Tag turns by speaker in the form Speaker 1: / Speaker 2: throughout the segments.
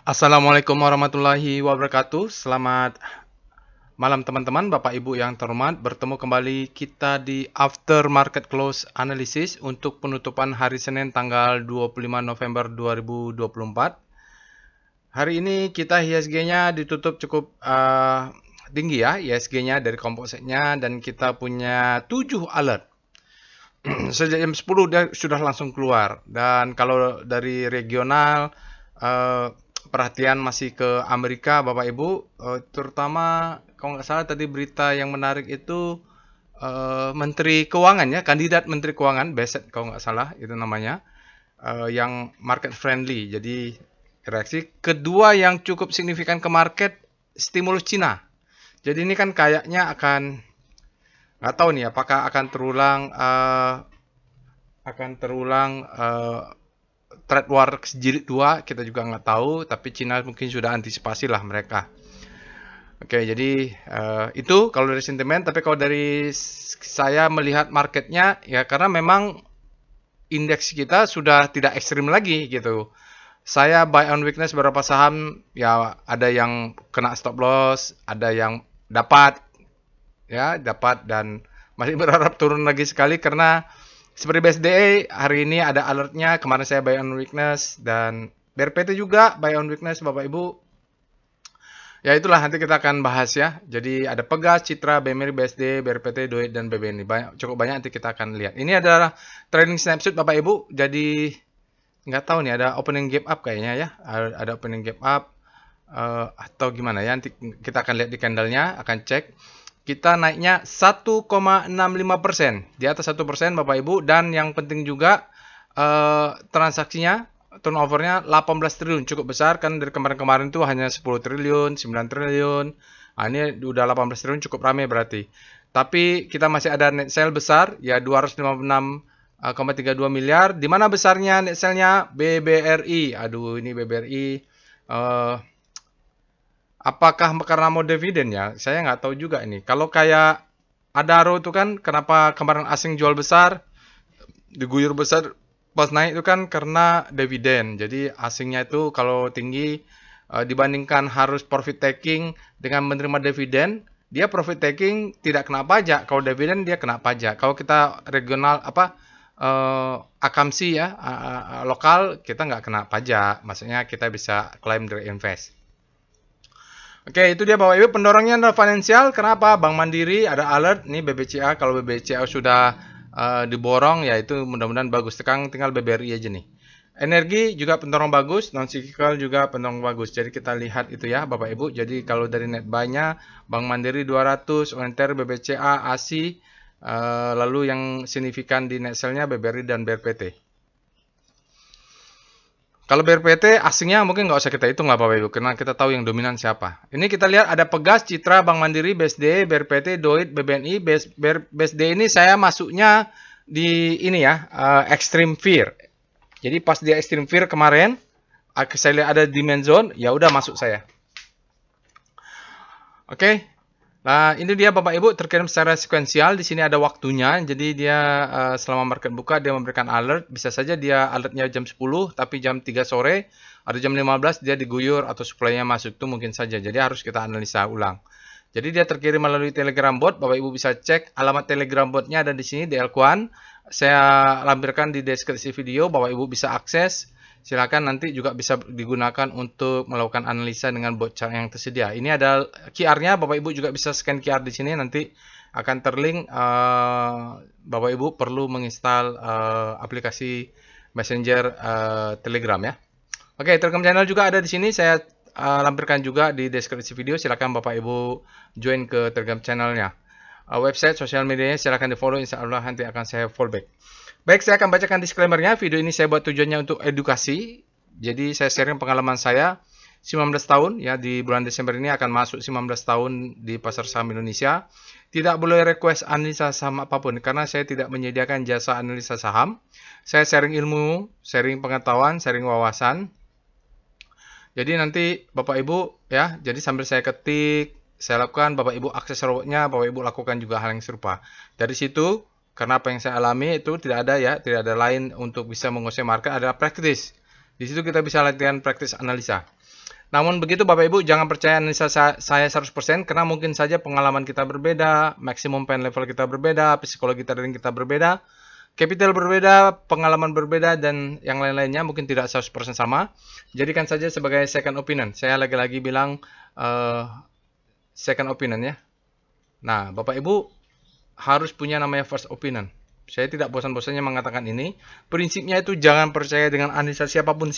Speaker 1: Assalamualaikum warahmatullahi wabarakatuh. Selamat malam teman-teman, Bapak Ibu yang terhormat. Bertemu kembali kita di After Market Close Analysis untuk penutupan hari Senin tanggal 25 November 2024. Hari ini kita IHSG-nya ditutup cukup tinggi ya, IHSG-nya dari kompositnya, dan kita punya 7 alert. Sejak jam 10 dia sudah langsung keluar. Dan kalau dari regional, eh, perhatian masih ke Amerika, Bapak Ibu. Terutama kalau nggak salah tadi berita yang menarik itu Menteri Keuangan ya, kandidat Menteri Keuangan, Bassett kalau nggak salah itu namanya, yang market friendly. Jadi reaksi kedua yang cukup signifikan ke market, stimulus Cina. Jadi ini kan kayaknya akan, nggak tahu nih apakah akan terulang trade war jilid 2, kita juga nggak tahu, tapi Cina mungkin sudah antisipasi lah mereka. Oke, jadi itu kalau dari sentimen, tapi kalau dari saya melihat marketnya, ya karena memang indeks kita sudah tidak ekstrim lagi gitu. Saya buy on weakness beberapa saham, ya ada yang kena stop loss, ada yang dapat dan masih berharap turun lagi sekali karena seperti BSDA hari ini ada alertnya, kemarin saya buy on weakness, dan BRPT juga buy on weakness Bapak Ibu. Ya itulah nanti kita akan bahas ya. Jadi ada Pegas, Citra, BMRI, BSD, BRPT, Doit, dan BBNI. Cukup banyak nanti kita akan lihat. Ini adalah trading snapshot Bapak Ibu. Jadi nggak tahu nih ada opening gap up kayaknya ya. Ada opening gap up atau gimana ya. Nanti kita akan lihat di candlenya, akan cek. Kita naiknya 1,65%. Di atas 1% Bapak Ibu. Dan yang penting juga transaksinya, turnovernya 18 triliun, cukup besar kan, dari kemarin-kemarin itu hanya 10 triliun, 9 triliun. Nah, ini udah 18 triliun, cukup ramai berarti. Tapi kita masih ada net sale besar, ya 256,32 miliar. Di mana besarnya net sale-nya? BBRI. Aduh, ini BBRI. Apakah karena mau dividen ya? Saya nggak tahu juga ini. Kalau kayak Adaro itu kan, kenapa kemarin asing jual besar, diguyur besar pas naik itu kan karena dividen. Jadi asingnya itu kalau tinggi, dibandingkan harus profit taking dengan menerima dividen, dia profit taking tidak kena pajak. Kalau dividen dia kena pajak. Kalau kita regional akamsi ya, lokal, kita nggak kena pajak. Maksudnya kita bisa claim dari invest. Oke, itu dia Bapak Ibu, pendorongnya adalah finansial. Kenapa? Bank Mandiri ada alert, nih BBCA. Kalau BBCA sudah diborong, ya itu mudah-mudahan bagus. Tinggal BBRI aja nih. Energi juga pendorong bagus, non cyclical juga pendorong bagus. Jadi kita lihat itu ya Bapak Ibu. Jadi kalau dari net buy-nya, Bank Mandiri 200, Onter, BBCA, ASI, lalu yang signifikan di net sell-nya BBRI dan BRPT. Kalau BRPT asingnya mungkin nggak usah kita hitung lah Bapak Ibu, karena kita tahu yang dominan siapa. Ini kita lihat ada Pegas, Citra, Bank Mandiri, BSD, BRPT, Doit, BBNI. BSD ini saya masuknya di ini ya, Extreme Fear. Jadi pas dia Extreme Fear kemarin, saya lihat ada demand zone, ya udah masuk saya. Oke. Nah, ini dia Bapak Ibu terkirim secara sekuensial. Di sini ada waktunya. Jadi dia selama market buka dia memberikan alert. Bisa saja dia alertnya jam 10, tapi jam 3 sore atau jam 15 dia diguyur atau supply-nya masuk, itu mungkin saja. Jadi harus kita analisa ulang. Jadi dia terkirim melalui Telegram bot. Bapak Ibu bisa cek alamat Telegram botnya ada di sini di Elkuan. Saya lampirkan di deskripsi video. Bapak Ibu bisa akses. Silakan, nanti juga bisa digunakan untuk melakukan analisa dengan bot yang tersedia. Ini ada QR-nya, Bapak Ibu juga bisa scan QR di sini, nanti akan terlink. Bapak Ibu perlu menginstal aplikasi Messenger Telegram ya. Oke, Telegram channel juga ada di sini, saya lampirkan juga di deskripsi video. Silakan Bapak Ibu join ke Telegram channelnya. Website, sosial medianya silakan di follow, insya Allah nanti akan saya follow back. Baik, saya akan bacakan disclaimer-nya. Video ini saya buat tujuannya untuk edukasi. Jadi saya sharing pengalaman saya 19 tahun ya, di bulan Desember ini akan masuk 19 tahun di pasar saham Indonesia. Tidak boleh request analisa saham apapun karena saya tidak menyediakan jasa analisa saham. Saya sharing ilmu, sharing pengetahuan, sharing wawasan. Jadi nanti Bapak Ibu ya, jadi sambil saya ketik, saya lakukan, Bapak Ibu akses robotnya, Bapak Ibu lakukan juga hal yang serupa. Dari situ, karena apa yang saya alami itu tidak ada ya, tidak ada lain untuk bisa menguasai market, adalah praktis. Di situ kita bisa latihan praktis analisa. Namun begitu Bapak Ibu, jangan percaya analisa saya 100% karena mungkin saja pengalaman kita berbeda, maximum pain level kita berbeda, psikologi trading kita berbeda, capital berbeda, pengalaman berbeda, dan yang lain-lainnya mungkin tidak 100% sama. Jadikan saja sebagai second opinion. Saya lagi-lagi bilang second opinion ya. Nah, Bapak Ibu harus punya namanya first opinion. Saya tidak bosan-bosannya mengatakan ini. Prinsipnya itu jangan percaya dengan analisa siapapun.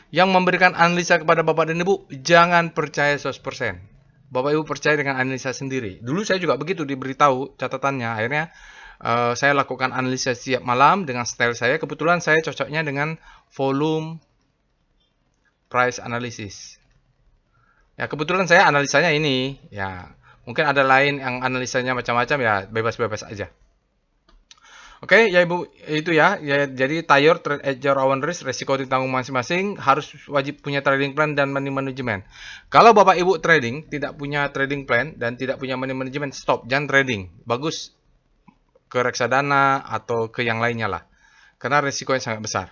Speaker 1: Yang memberikan analisa kepada Bapak dan Ibu, jangan percaya 100%. Bapak Ibu percaya dengan analisa sendiri. Dulu saya juga begitu diberitahu catatannya. Akhirnya saya lakukan analisa setiap malam dengan style saya. Kebetulan saya cocoknya dengan volume price analysis. Ya, kebetulan saya analisanya ini. Ya, mungkin ada lain yang analisanya macam-macam, ya bebas-bebas aja. Oke, ya Ibu, itu ya. Jadi tayor trade at your own risk, resiko ditanggung masing-masing, harus wajib punya trading plan dan money management. Kalau Bapak Ibu trading tidak punya trading plan dan tidak punya money management, stop, jangan trading. Bagus ke reksadana atau ke yang lainnya lah. Karena resikonya sangat besar.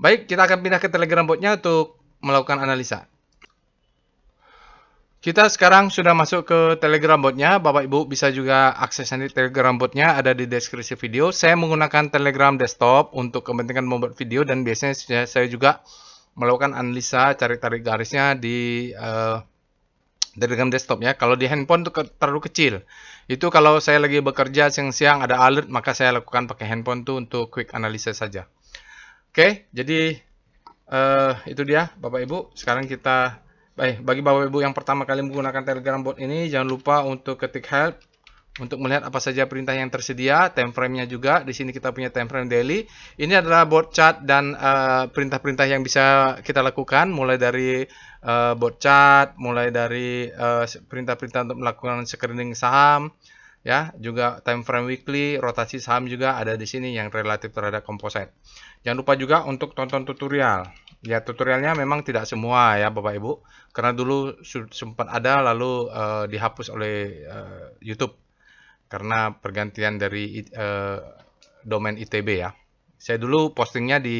Speaker 1: Baik, kita akan pindah ke Telegram botnya untuk melakukan analisa. Kita sekarang sudah masuk ke Telegram botnya. Bapak Ibu bisa juga akses nanti Telegram botnya, ada di deskripsi video. Saya menggunakan Telegram desktop untuk kepentingan membuat video, dan biasanya saya juga melakukan analisa, cari tarik garisnya di Telegram desktop ya. Kalau di handphone itu terlalu kecil. Itu kalau saya lagi bekerja siang-siang ada alert, maka saya lakukan pakai handphone tuh untuk quick analysis saja. Oke, jadi itu dia Bapak Ibu. Sekarang kita bagi Bapak Ibu yang pertama kali menggunakan Telegram bot ini, jangan lupa untuk ketik help untuk melihat apa saja perintah yang tersedia, time frame-nya juga. Di sini kita punya time frame daily. Ini adalah bot chart dan perintah-perintah yang bisa kita lakukan, mulai dari bot chart, mulai dari perintah-perintah untuk melakukan screening saham, ya, juga time frame weekly, rotasi saham juga ada di sini yang relatif terhadap composite. Jangan lupa juga untuk tonton tutorial. Ya, tutorialnya memang tidak semua ya Bapak Ibu, karena dulu sempat ada lalu dihapus oleh YouTube karena pergantian dari domain ITB ya. Saya dulu postingnya di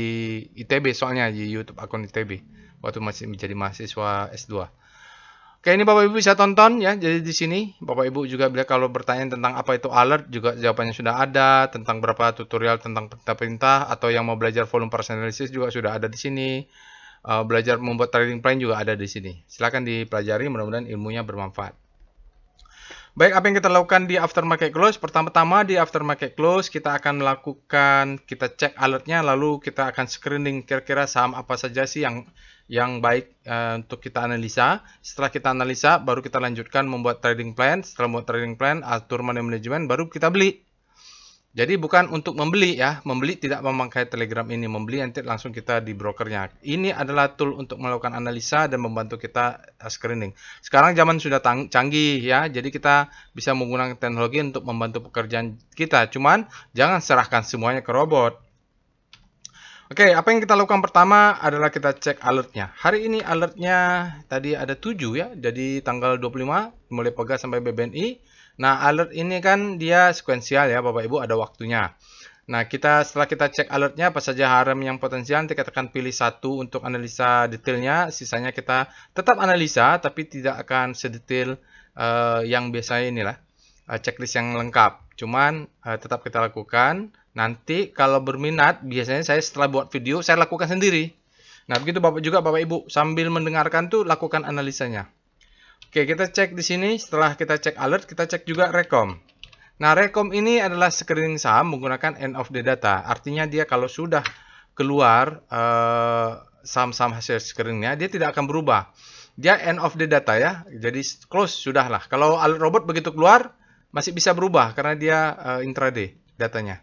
Speaker 1: ITB, soalnya di YouTube akun ITB waktu masih menjadi mahasiswa S2. Oke, ini Bapak Ibu bisa tonton ya. Jadi di sini Bapak Ibu juga bila kalau bertanya tentang apa itu alert, juga jawabannya sudah ada. Tentang berapa tutorial tentang perintah-perintah, atau yang mau belajar volume price analysis juga sudah ada di sini. Belajar membuat trading plan juga ada di sini. Silakan dipelajari, mudah-mudahan ilmunya bermanfaat. Baik, apa yang kita lakukan di aftermarket close? Pertama-tama di aftermarket close kita akan melakukan, kita cek alertnya, lalu kita akan screening kira-kira saham apa saja sih yang baik untuk kita analisa. Setelah kita analisa, baru kita lanjutkan membuat trading plan. Setelah membuat trading plan, atur money management, baru kita beli. Jadi bukan untuk membeli ya, membeli tidak memakai Telegram ini, membeli nanti langsung kita di brokernya. Ini adalah tool untuk melakukan analisa dan membantu kita screening. Sekarang zaman sudah canggih ya, jadi kita bisa menggunakan teknologi untuk membantu pekerjaan kita. Cuman jangan serahkan semuanya ke robot. Oke, apa yang kita lakukan pertama adalah kita cek alertnya. Hari ini alertnya tadi ada 7 ya, jadi tanggal 25 mulai Pega sampai BBNI. Nah, alert ini kan dia sekuensial ya Bapak Ibu, ada waktunya. Nah, setelah kita cek alertnya apa saja harem yang potensial, nanti kita akan pilih satu untuk analisa detailnya. Sisanya kita tetap analisa, tapi tidak akan sedetail yang biasanya inilah checklist yang lengkap. Cuman tetap kita lakukan. Nanti kalau berminat, biasanya saya setelah buat video, saya lakukan sendiri. Nah, begitu Bapak Ibu, sambil mendengarkan tuh lakukan analisanya. Oke, kita cek di sini. Setelah kita cek alert, kita cek juga rekom. Nah, rekom ini adalah screening saham menggunakan end of the data. Artinya dia kalau sudah keluar saham-saham hasil screeningnya, dia tidak akan berubah. Dia end of the data ya. Jadi close, sudahlah. Kalau alert robot begitu keluar, masih bisa berubah karena dia intraday datanya.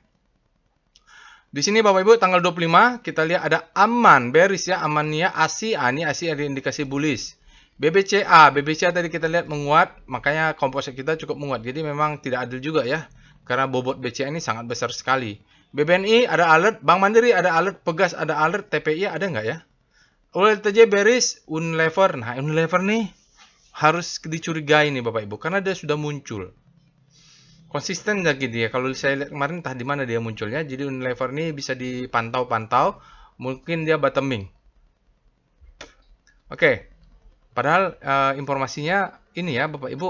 Speaker 1: Di sini Bapak Ibu tanggal 25 kita lihat ada aman, bearish ya, amannya ASI, ini ASI ada indikasi bullish. BBCA tadi kita lihat menguat, makanya komposit kita cukup menguat. Jadi memang tidak adil juga ya, karena bobot BCA ini sangat besar sekali. BBNI ada alert, Bank Mandiri ada alert, Pegas ada alert, TPI ada nggak ya? ULTJ bearish, Unilever. Nah, Unilever nih harus dicurigai nih Bapak Ibu, karena dia sudah muncul. Konsisten lagi dia. Kalau saya lihat kemarin entah di mana dia munculnya. Jadi Unilever ini bisa dipantau-pantau, mungkin dia bottoming. Oke, padahal informasinya ini ya Bapak Ibu,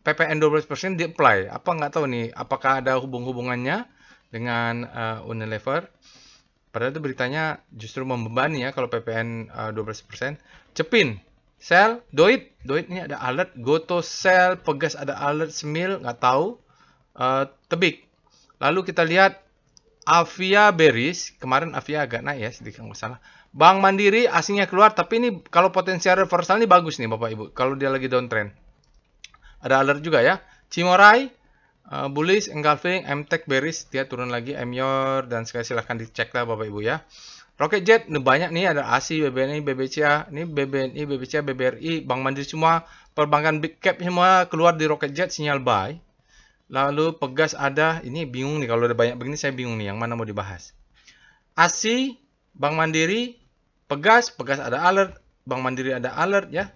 Speaker 1: PPN 12% di-apply. Apa nggak tahu nih, apakah ada hubungannya dengan Unilever? Padahal itu beritanya justru membebani ya kalau PPN 12%. Cepin, Shell, Doit ini ada alert, Goto, Shell, Pegas ada alert, Semil nggak tahu, Tebik. Lalu kita lihat Avia Beris, kemarin Avia agak naik ya sedikit nggak salah. Bank Mandiri asingnya keluar, tapi ini kalau potensial reversal ini bagus nih Bapak Ibu, kalau dia lagi downtrend. Ada alert juga ya. Cimorai, bullish, engulfing, MTech bearish, dia turun lagi, Emyor, dan sekali silahkan dicek lah Bapak Ibu ya. Rocket Jet, banyak nih, ada ASI, BBNI, BBCA, ini BBNI, BBCA, BBRI, Bank Mandiri semua, perbankan big cap semua keluar di Rocket Jet, sinyal buy. Lalu Pegas ada, ini bingung nih, kalau udah banyak begini saya bingung nih, yang mana mau dibahas. ASI, Bank Mandiri, Pegas ada alert, Bank Mandiri ada alert ya.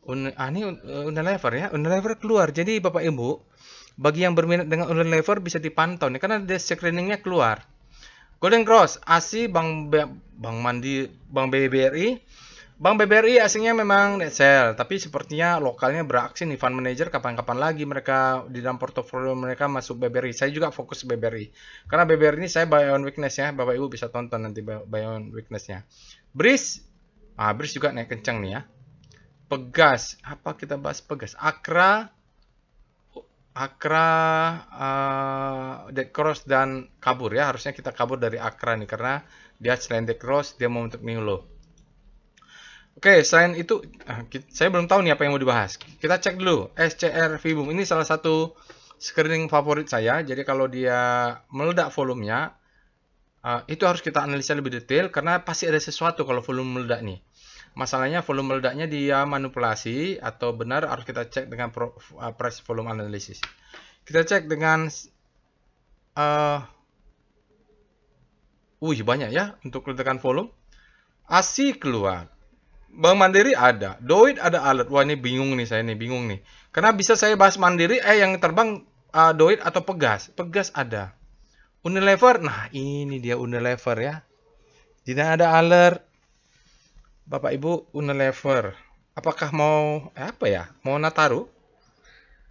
Speaker 1: Ini Unilever ya, Unilever keluar. Jadi Bapak Ibu, bagi yang berminat dengan Unilever bisa dipantau nih, karena ada screeningnya keluar. Golden Cross, ASI, Bank Mandiri, Bank BBRI. Bank BBRI asingnya memang net sell, tapi sepertinya lokalnya beraksi nih, fund manager kapan-kapan lagi mereka di dalam portofolio mereka masuk BBRI. Saya juga fokus BBRI. Karena BBRI ini saya buy on weakness ya, Bapak Ibu bisa tonton nanti buy on weakness-nya. BRIS, BRIS juga naik kencang nih ya. Pegas, apa kita bahas Pegas? Akra, dead cross dan kabur ya. Harusnya kita kabur dari Akra nih karena dia selain dead cross dia mau untuk new low. Oke, selain itu saya belum tahu nih apa yang mau dibahas. Kita cek dulu SCR Vibum. Ini salah satu screening favorit saya. Jadi kalau dia meledak volumenya, itu harus kita analisa lebih detail karena pasti ada sesuatu kalau volume meledak nih. Masalahnya volume meledaknya dia manipulasi atau benar, harus kita cek dengan price volume analysis. Kita cek dengan banyak ya untuk ledakan volume. ASI keluar. Bank Mandiri ada, Doit ada alert. Wah, ini bingung nih saya nih, bingung nih. Karena bisa saya bahas Mandiri, yang terbang Doit atau Pegas. Pegas ada. Unilever, nah ini dia Unilever ya. Tidak ada alert. Bapak Ibu, Unilever. Apakah mau apa ya? Mau Nataru?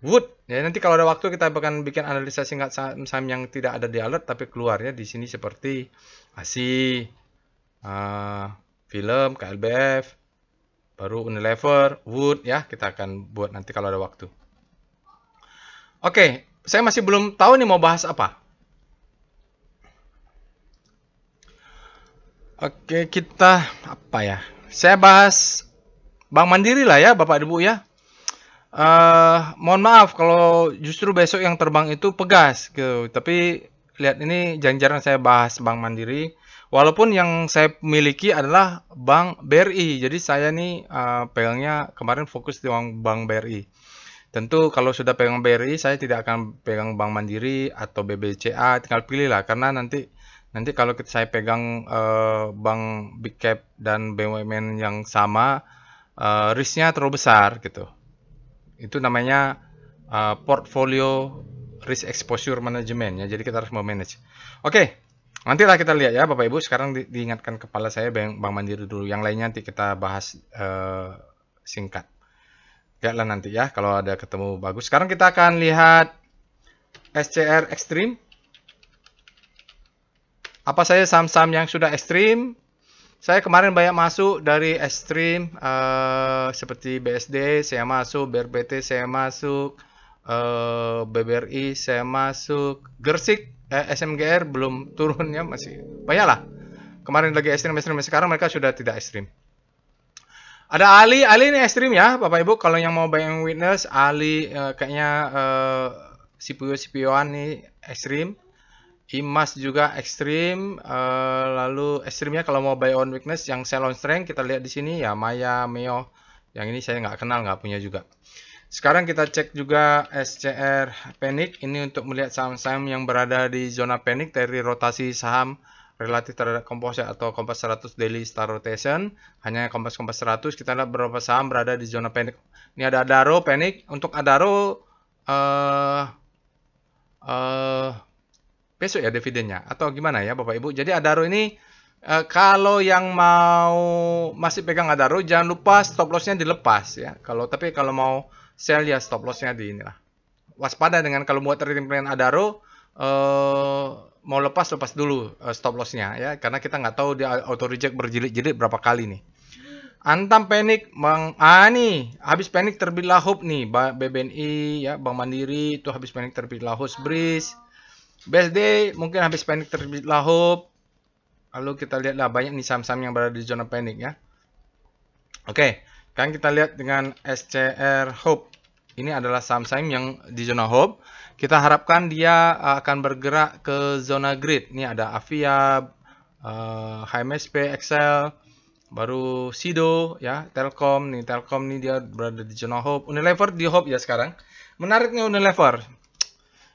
Speaker 1: Wood. Ya, nanti kalau ada waktu kita akan bikin analisa singkat saham yang tidak ada di alert tapi keluarnya di sini seperti ASI, Film, KLBF, baru Unilever, Wood ya, kita akan buat nanti kalau ada waktu. Oke, saya masih belum tahu nih mau bahas apa. Oke, kita apa ya? Saya bahas Bank Mandiri lah ya, Bapak Ibu ya. Mohon maaf kalau justru besok yang terbang itu Pegas gitu. Tapi lihat ini jarang-jarang saya bahas Bank Mandiri. Walaupun yang saya miliki adalah Bank BRI. Jadi saya nih pegangnya kemarin fokus di Bank BRI. Tentu kalau sudah pegang BRI saya tidak akan pegang Bank Mandiri atau BBCA, tinggal pilih lah karena nanti kalau saya pegang bank big cap dan BUMN yang sama, risknya terlalu besar gitu. Itu namanya portfolio risk exposure management ya. Jadi kita harus memanage. Oke, nantilah kita lihat ya Bapak Ibu. Sekarang diingatkan kepala saya Bank Mandiri dulu. Yang lainnya nanti kita bahas singkat. Lihatlah nanti ya kalau ada ketemu bagus. Sekarang kita akan lihat SCR Extreme. Apa saja saham-saham yang sudah ekstrim? Saya kemarin banyak masuk dari ekstrim seperti BSD, saya masuk, BRPT saya masuk, BBRI saya masuk, Gersik, SMGR belum turun ya, masih banyak lah. Kemarin lagi ekstrim, sekarang mereka sudah tidak ekstrim. Ada Ali ini ekstrim ya Bapak Ibu. Kalau yang mau buying witness, Ali kayaknya CPU-an nih ekstrim. Imas juga ekstrim, lalu ekstrimnya kalau mau buy on weakness yang sell on strength kita lihat di sini ya Maya, Meo, yang ini saya nggak kenal, nggak punya juga. Sekarang kita cek juga SCR Panic, ini untuk melihat saham-saham yang berada di zona panic dari rotasi saham relatif terhadap komposit atau Kompas 100 daily star rotation. Hanya Kompas 100 kita lihat beberapa saham berada di zona panic. Ini ada Adaro Panic, untuk Adaro besok ya dividennya atau gimana ya Bapak Ibu. Jadi Adaro ini Kalau yang mau masih pegang Adaro, jangan lupa stop lossnya dilepas ya. Tapi kalau mau sell ya stop lossnya di inilah. Waspada dengan kalau buat trading plan Adaro, mau lepas dulu stop lossnya ya, karena kita nggak tahu dia auto reject berjilid-jilid berapa kali nih. Antam panik, nih habis panik terbitlah hope nih, BBNI ya, Bank Mandiri itu habis panik terbitlah hope, BRIS, BSD mungkin habis panik terbitlah hope. Lalu kita lihatlah banyak nih saham-saham yang berada di zona panik ya. Oke, kan kita lihat dengan SCR Hope. Ini adalah saham-saham yang di zona hope. Kita harapkan dia akan bergerak ke zona grid. Ini ada Avia, HMSP, Excel, baru Sido ya, Telkom nih dia berada di zona hope. Unilever di hope ya sekarang. Menariknya Unilever.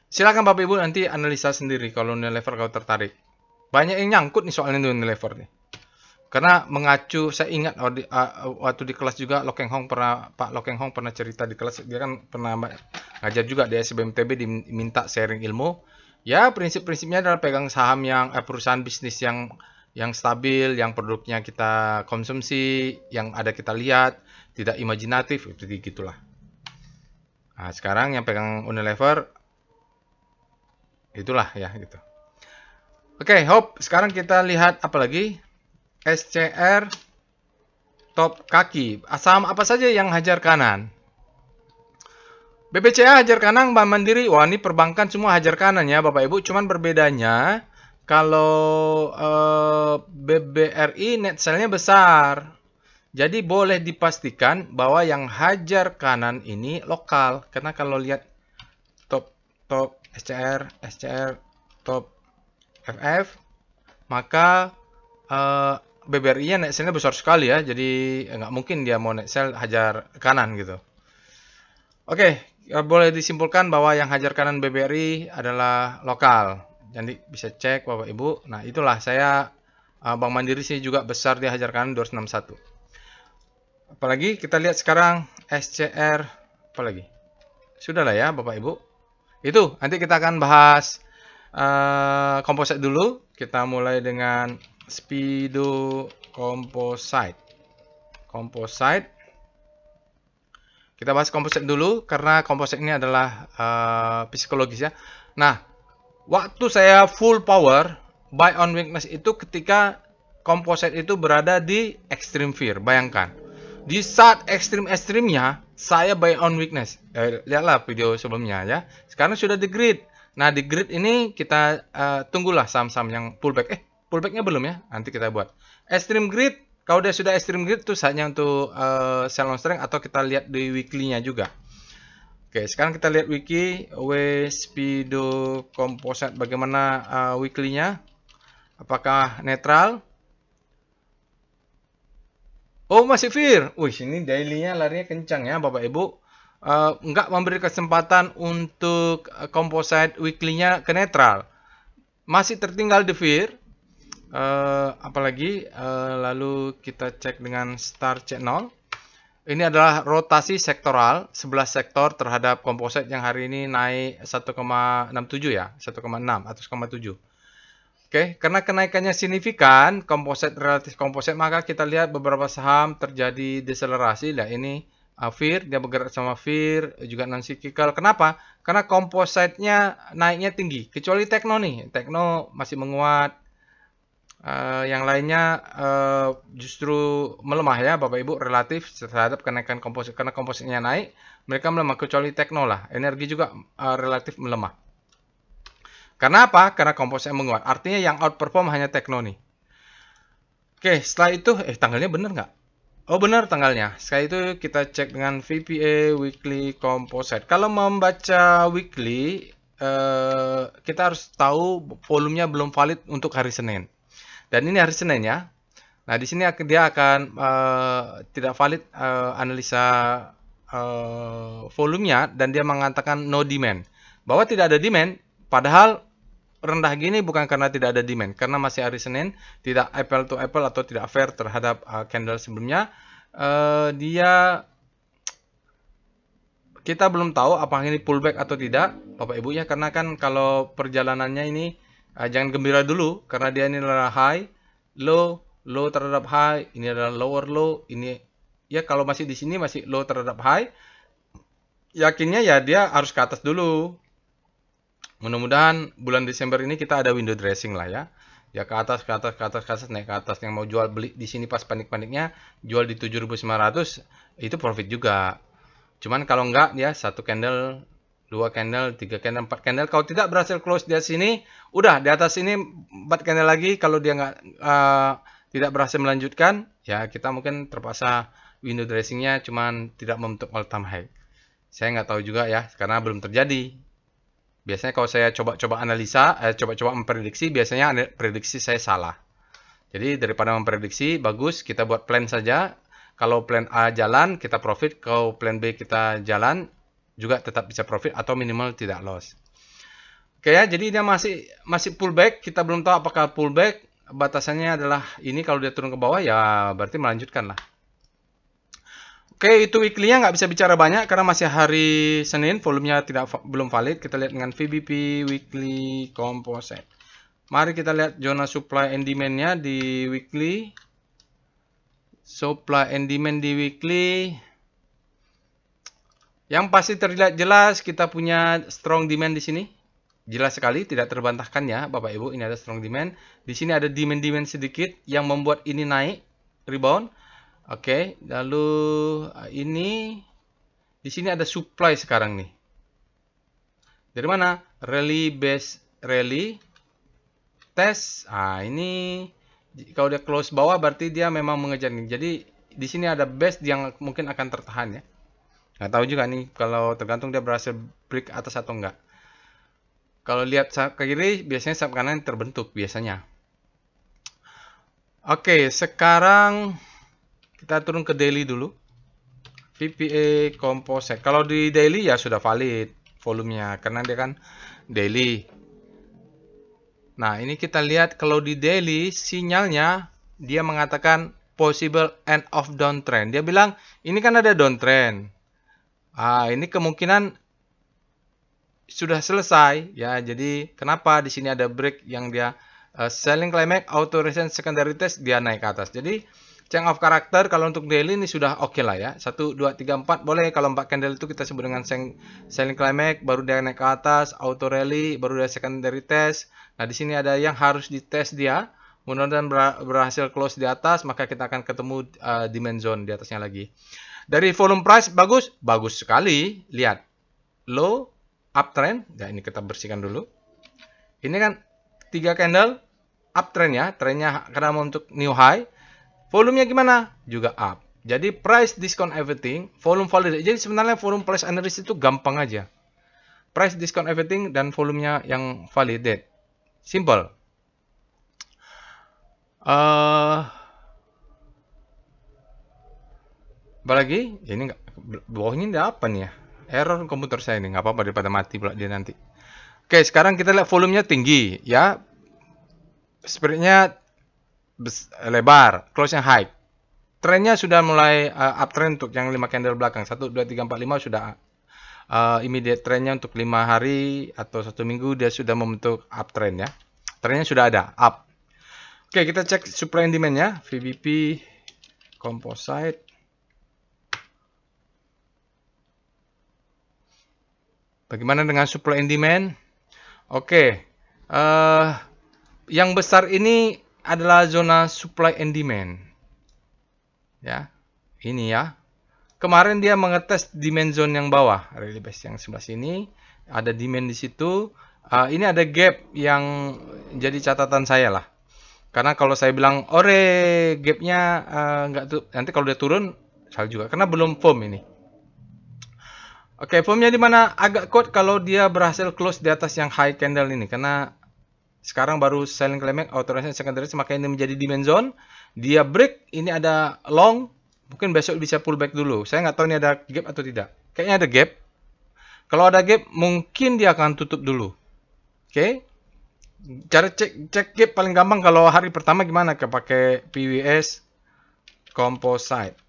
Speaker 1: Silakan Bapak Ibu nanti analisa sendiri kalau Unilever kau tertarik. Banyak yang nyangkut nih soalnya Unilever nih. Karena mengacu, saya ingat waktu di kelas juga Pak Lokeng Hong pernah cerita di kelas, dia kan pernah ngajar juga di SBMTB, diminta sharing ilmu. Ya, prinsip-prinsipnya adalah pegang saham yang perusahaan bisnis yang stabil, yang produknya kita konsumsi, yang ada kita lihat, tidak imajinatif, seperti gitulah. Nah, sekarang yang pegang Unilever itulah ya gitu. Oke, Hope. Sekarang kita lihat apa lagi? SCR top kaki. Saham apa saja yang hajar kanan? BBCA hajar kanan, Bank Mandiri. Wah, ini perbankan semua hajar kanan ya, Bapak Ibu. Cuman berbedanya kalau BBRI net sell-nya besar. Jadi boleh dipastikan bahwa yang hajar kanan ini lokal. Karena kalau lihat top SCR top FF, maka BBRI-nya net sell-nya besar sekali ya, jadi nggak mungkin dia mau net sell hajar kanan gitu. Oke, boleh disimpulkan bahwa yang hajar kanan BBRI adalah lokal. Jadi bisa cek Bapak Ibu. Nah itulah saya Bank Mandiri sih juga besar dia hajar kanan 261. Apalagi kita lihat sekarang SCR apalagi. Sudahlah ya Bapak Ibu. Itu nanti kita akan bahas komposit dulu. Kita mulai dengan Speedo Composite. Kita bahas komposit dulu karena komposit ini adalah psikologis ya. Nah, waktu saya full power buy on weakness itu ketika komposit itu berada di extreme fear. Bayangkan, di saat ekstrimnya saya buy on weakness. Lihatlah video sebelumnya ya. Sekarang sudah di grid. Nah, di grid ini kita tunggulah saham-saham yang pullback. Pullbacknya belum ya, nanti kita buat. Extreme grid, kalau dia sudah extreme grid itu saatnya untuk sell on strength atau kita lihat di weekly-nya juga. Oke, sekarang kita lihat wiki Speedo Composite bagaimana weekly-nya. Apakah netral? Oh, masih fear. Wih, ini daily-nya larinya kencang ya, Bapak Ibu. Nggak memberi kesempatan untuk composite weekly-nya ke netral. Masih tertinggal di fear. Apalagi lalu kita cek dengan star channel. Ini adalah rotasi sektoral 11 sektor terhadap komposit yang hari ini naik 1,67 ya, 1,6 atau 1,7. Oke, karena kenaikannya signifikan relatif komposit, maka kita lihat beberapa saham terjadi deselerasi. Nah, ini fear, dia bergerak sama fear, juga non cyclical. Kenapa? Karena kompositnya naiknya tinggi, kecuali Tekno nih. Tekno masih menguat. Yang lainnya justru melemah ya Bapak Ibu relatif terhadap kenaikan komposit, karena kompositnya naik mereka melemah, kecuali Tekno lah, energi juga relatif melemah. Karena apa? Karena kompositnya menguat, artinya yang outperform hanya Tekno nih. Oke, setelah itu tanggalnya benar nggak? Oh benar tanggalnya. Setelah itu kita cek dengan VPA weekly composite. Kalau membaca weekly kita harus tahu volumenya belum valid untuk hari Senin. Dan ini hari Senin ya. Nah, di sini dia akan tidak valid analisa volumenya, dan dia mengatakan no demand. Bahwa tidak ada demand, padahal rendah gini bukan karena tidak ada demand, karena masih hari Senin, tidak apple to apple atau tidak fair terhadap candle sebelumnya. Kita belum tahu apakah ini pullback atau tidak, Bapak Ibu ya, karena kan kalau perjalanannya ini jangan gembira dulu, karena dia ini adalah high. low terhadap high, ini adalah lower low, ini ya kalau masih di sini masih low terhadap high, yakinnya ya dia harus ke atas dulu. Mudah-mudahan bulan Desember ini kita ada window dressing lah ya. Ya ke atas, ke atas, ke atas, ke atas, naik ke atas. Yang mau jual beli di sini pas panik-paniknya, jual di 7.900, itu profit juga. Cuman kalau enggak ya satu candle, dua candle, tiga candle, empat candle. Kalau tidak berhasil close di sini, udah di atas ini 4 candle lagi. Kalau dia nggak tidak berhasil melanjutkan, ya kita mungkin terpaksa window dressingnya cuman tidak membentuk all time high. Saya nggak tahu juga ya, karena belum terjadi. Biasanya kalau saya coba-coba analisa, coba-coba memprediksi, biasanya prediksi saya salah. Jadi daripada memprediksi, bagus kita buat plan saja. Kalau plan A jalan, kita profit. Kalau plan B kita jalan, juga tetap bisa profit atau minimal tidak loss. Oke ya, jadi dia masih pullback. Kita belum tahu apakah pullback. Batasannya adalah ini, kalau dia turun ke bawah ya berarti melanjutkan lah. Oke, itu weekly-nya nggak bisa bicara banyak karena masih hari Senin, volumenya belum valid. Kita lihat dengan VBP weekly composite. Mari kita lihat zona supply and demand-nya di weekly. Supply and demand di weekly. Yang pasti terlihat jelas kita punya strong demand di sini. Jelas sekali, tidak terbantahkan ya Bapak Ibu, ini ada strong demand. Di sini ada demand-demand sedikit yang membuat ini naik, rebound. Oke, lalu ini di sini ada supply sekarang nih. Dari mana? Rally base rally test. Ini kalau dia close bawah berarti dia memang mengejar nih. Jadi di sini ada base yang mungkin akan tertahan ya. Nggak tahu juga nih kalau tergantung dia berhasil break atas atau enggak. Kalau lihat ke kiri biasanya sayap kanan terbentuk biasanya. Oke, sekarang kita turun ke daily dulu. VPA composite. Kalau di daily ya sudah valid volumenya karena dia kan daily. Nah, ini kita lihat kalau di daily sinyalnya dia mengatakan possible end of downtrend. Dia bilang ini kan ada downtrend. Ini kemungkinan sudah selesai ya. Jadi kenapa di sini ada break yang dia selling climax, auto resistance secondary test, dia naik ke atas. Jadi change of character kalau untuk daily ini sudah oke lah ya. 1, 2, 3, 4 boleh. Kalau 4 candle itu kita sebut dengan selling climax, baru dia naik ke atas, auto rally, baru dia secondary test. Nah, di sini ada yang harus dites dia. Mudah-mudahan berhasil close di atas, maka kita akan ketemu demand zone di atasnya lagi. Dari volume price bagus, bagus sekali. Lihat. Low, uptrend. Nah, ini kita bersihkan dulu. Ini kan 3 candle uptrend ya, trennya karena untuk new high. Volumenya gimana? Juga up. Jadi price discount everything, volume valid. Jadi sebenarnya volume price analysis itu gampang aja. Price discount everything dan volumenya yang validate. Simple. Apalagi? Ini bawahnya ini apa nih ya? Error komputer saya ini. Nggak apa-apa daripada mati pula dia nanti. Oke, sekarang kita lihat volumenya tinggi ya. Spiritnya lebar, close yang high. Trennya sudah mulai uptrend untuk yang 5 candle belakang. 1, 2, 3, 4, 5 sudah immediate trendnya untuk 5 hari atau 1 minggu dia sudah membentuk uptrend ya. Trennya sudah ada, up. Oke, kita cek supply and demand-nya. VBP composite. Bagaimana dengan supply and demand? Oke, yang besar ini adalah zona supply and demand. Ya, ini ya. Kemarin dia mengetes demand zone yang bawah, rally base yang sebelah sini. Ada demand di situ. Ini ada gap yang jadi catatan saya lah. Karena kalau saya bilang, ore gapnya nggak tuh, nanti kalau dia turun, salah juga. Karena belum firm ini. Oke, firmnya di mana? Agak kuat kalau dia berhasil close di atas yang high candle ini. Karena sekarang baru selling climax, authorization secondary, maka ini menjadi demand zone. Dia break, ini ada long. Mungkin besok bisa pullback dulu. Saya nggak tahu ini ada gap atau tidak. Kayaknya ada gap. Kalau ada gap, mungkin dia akan tutup dulu. Oke. Cara cek gap paling gampang kalau hari pertama gimana? Pakai PWS composite.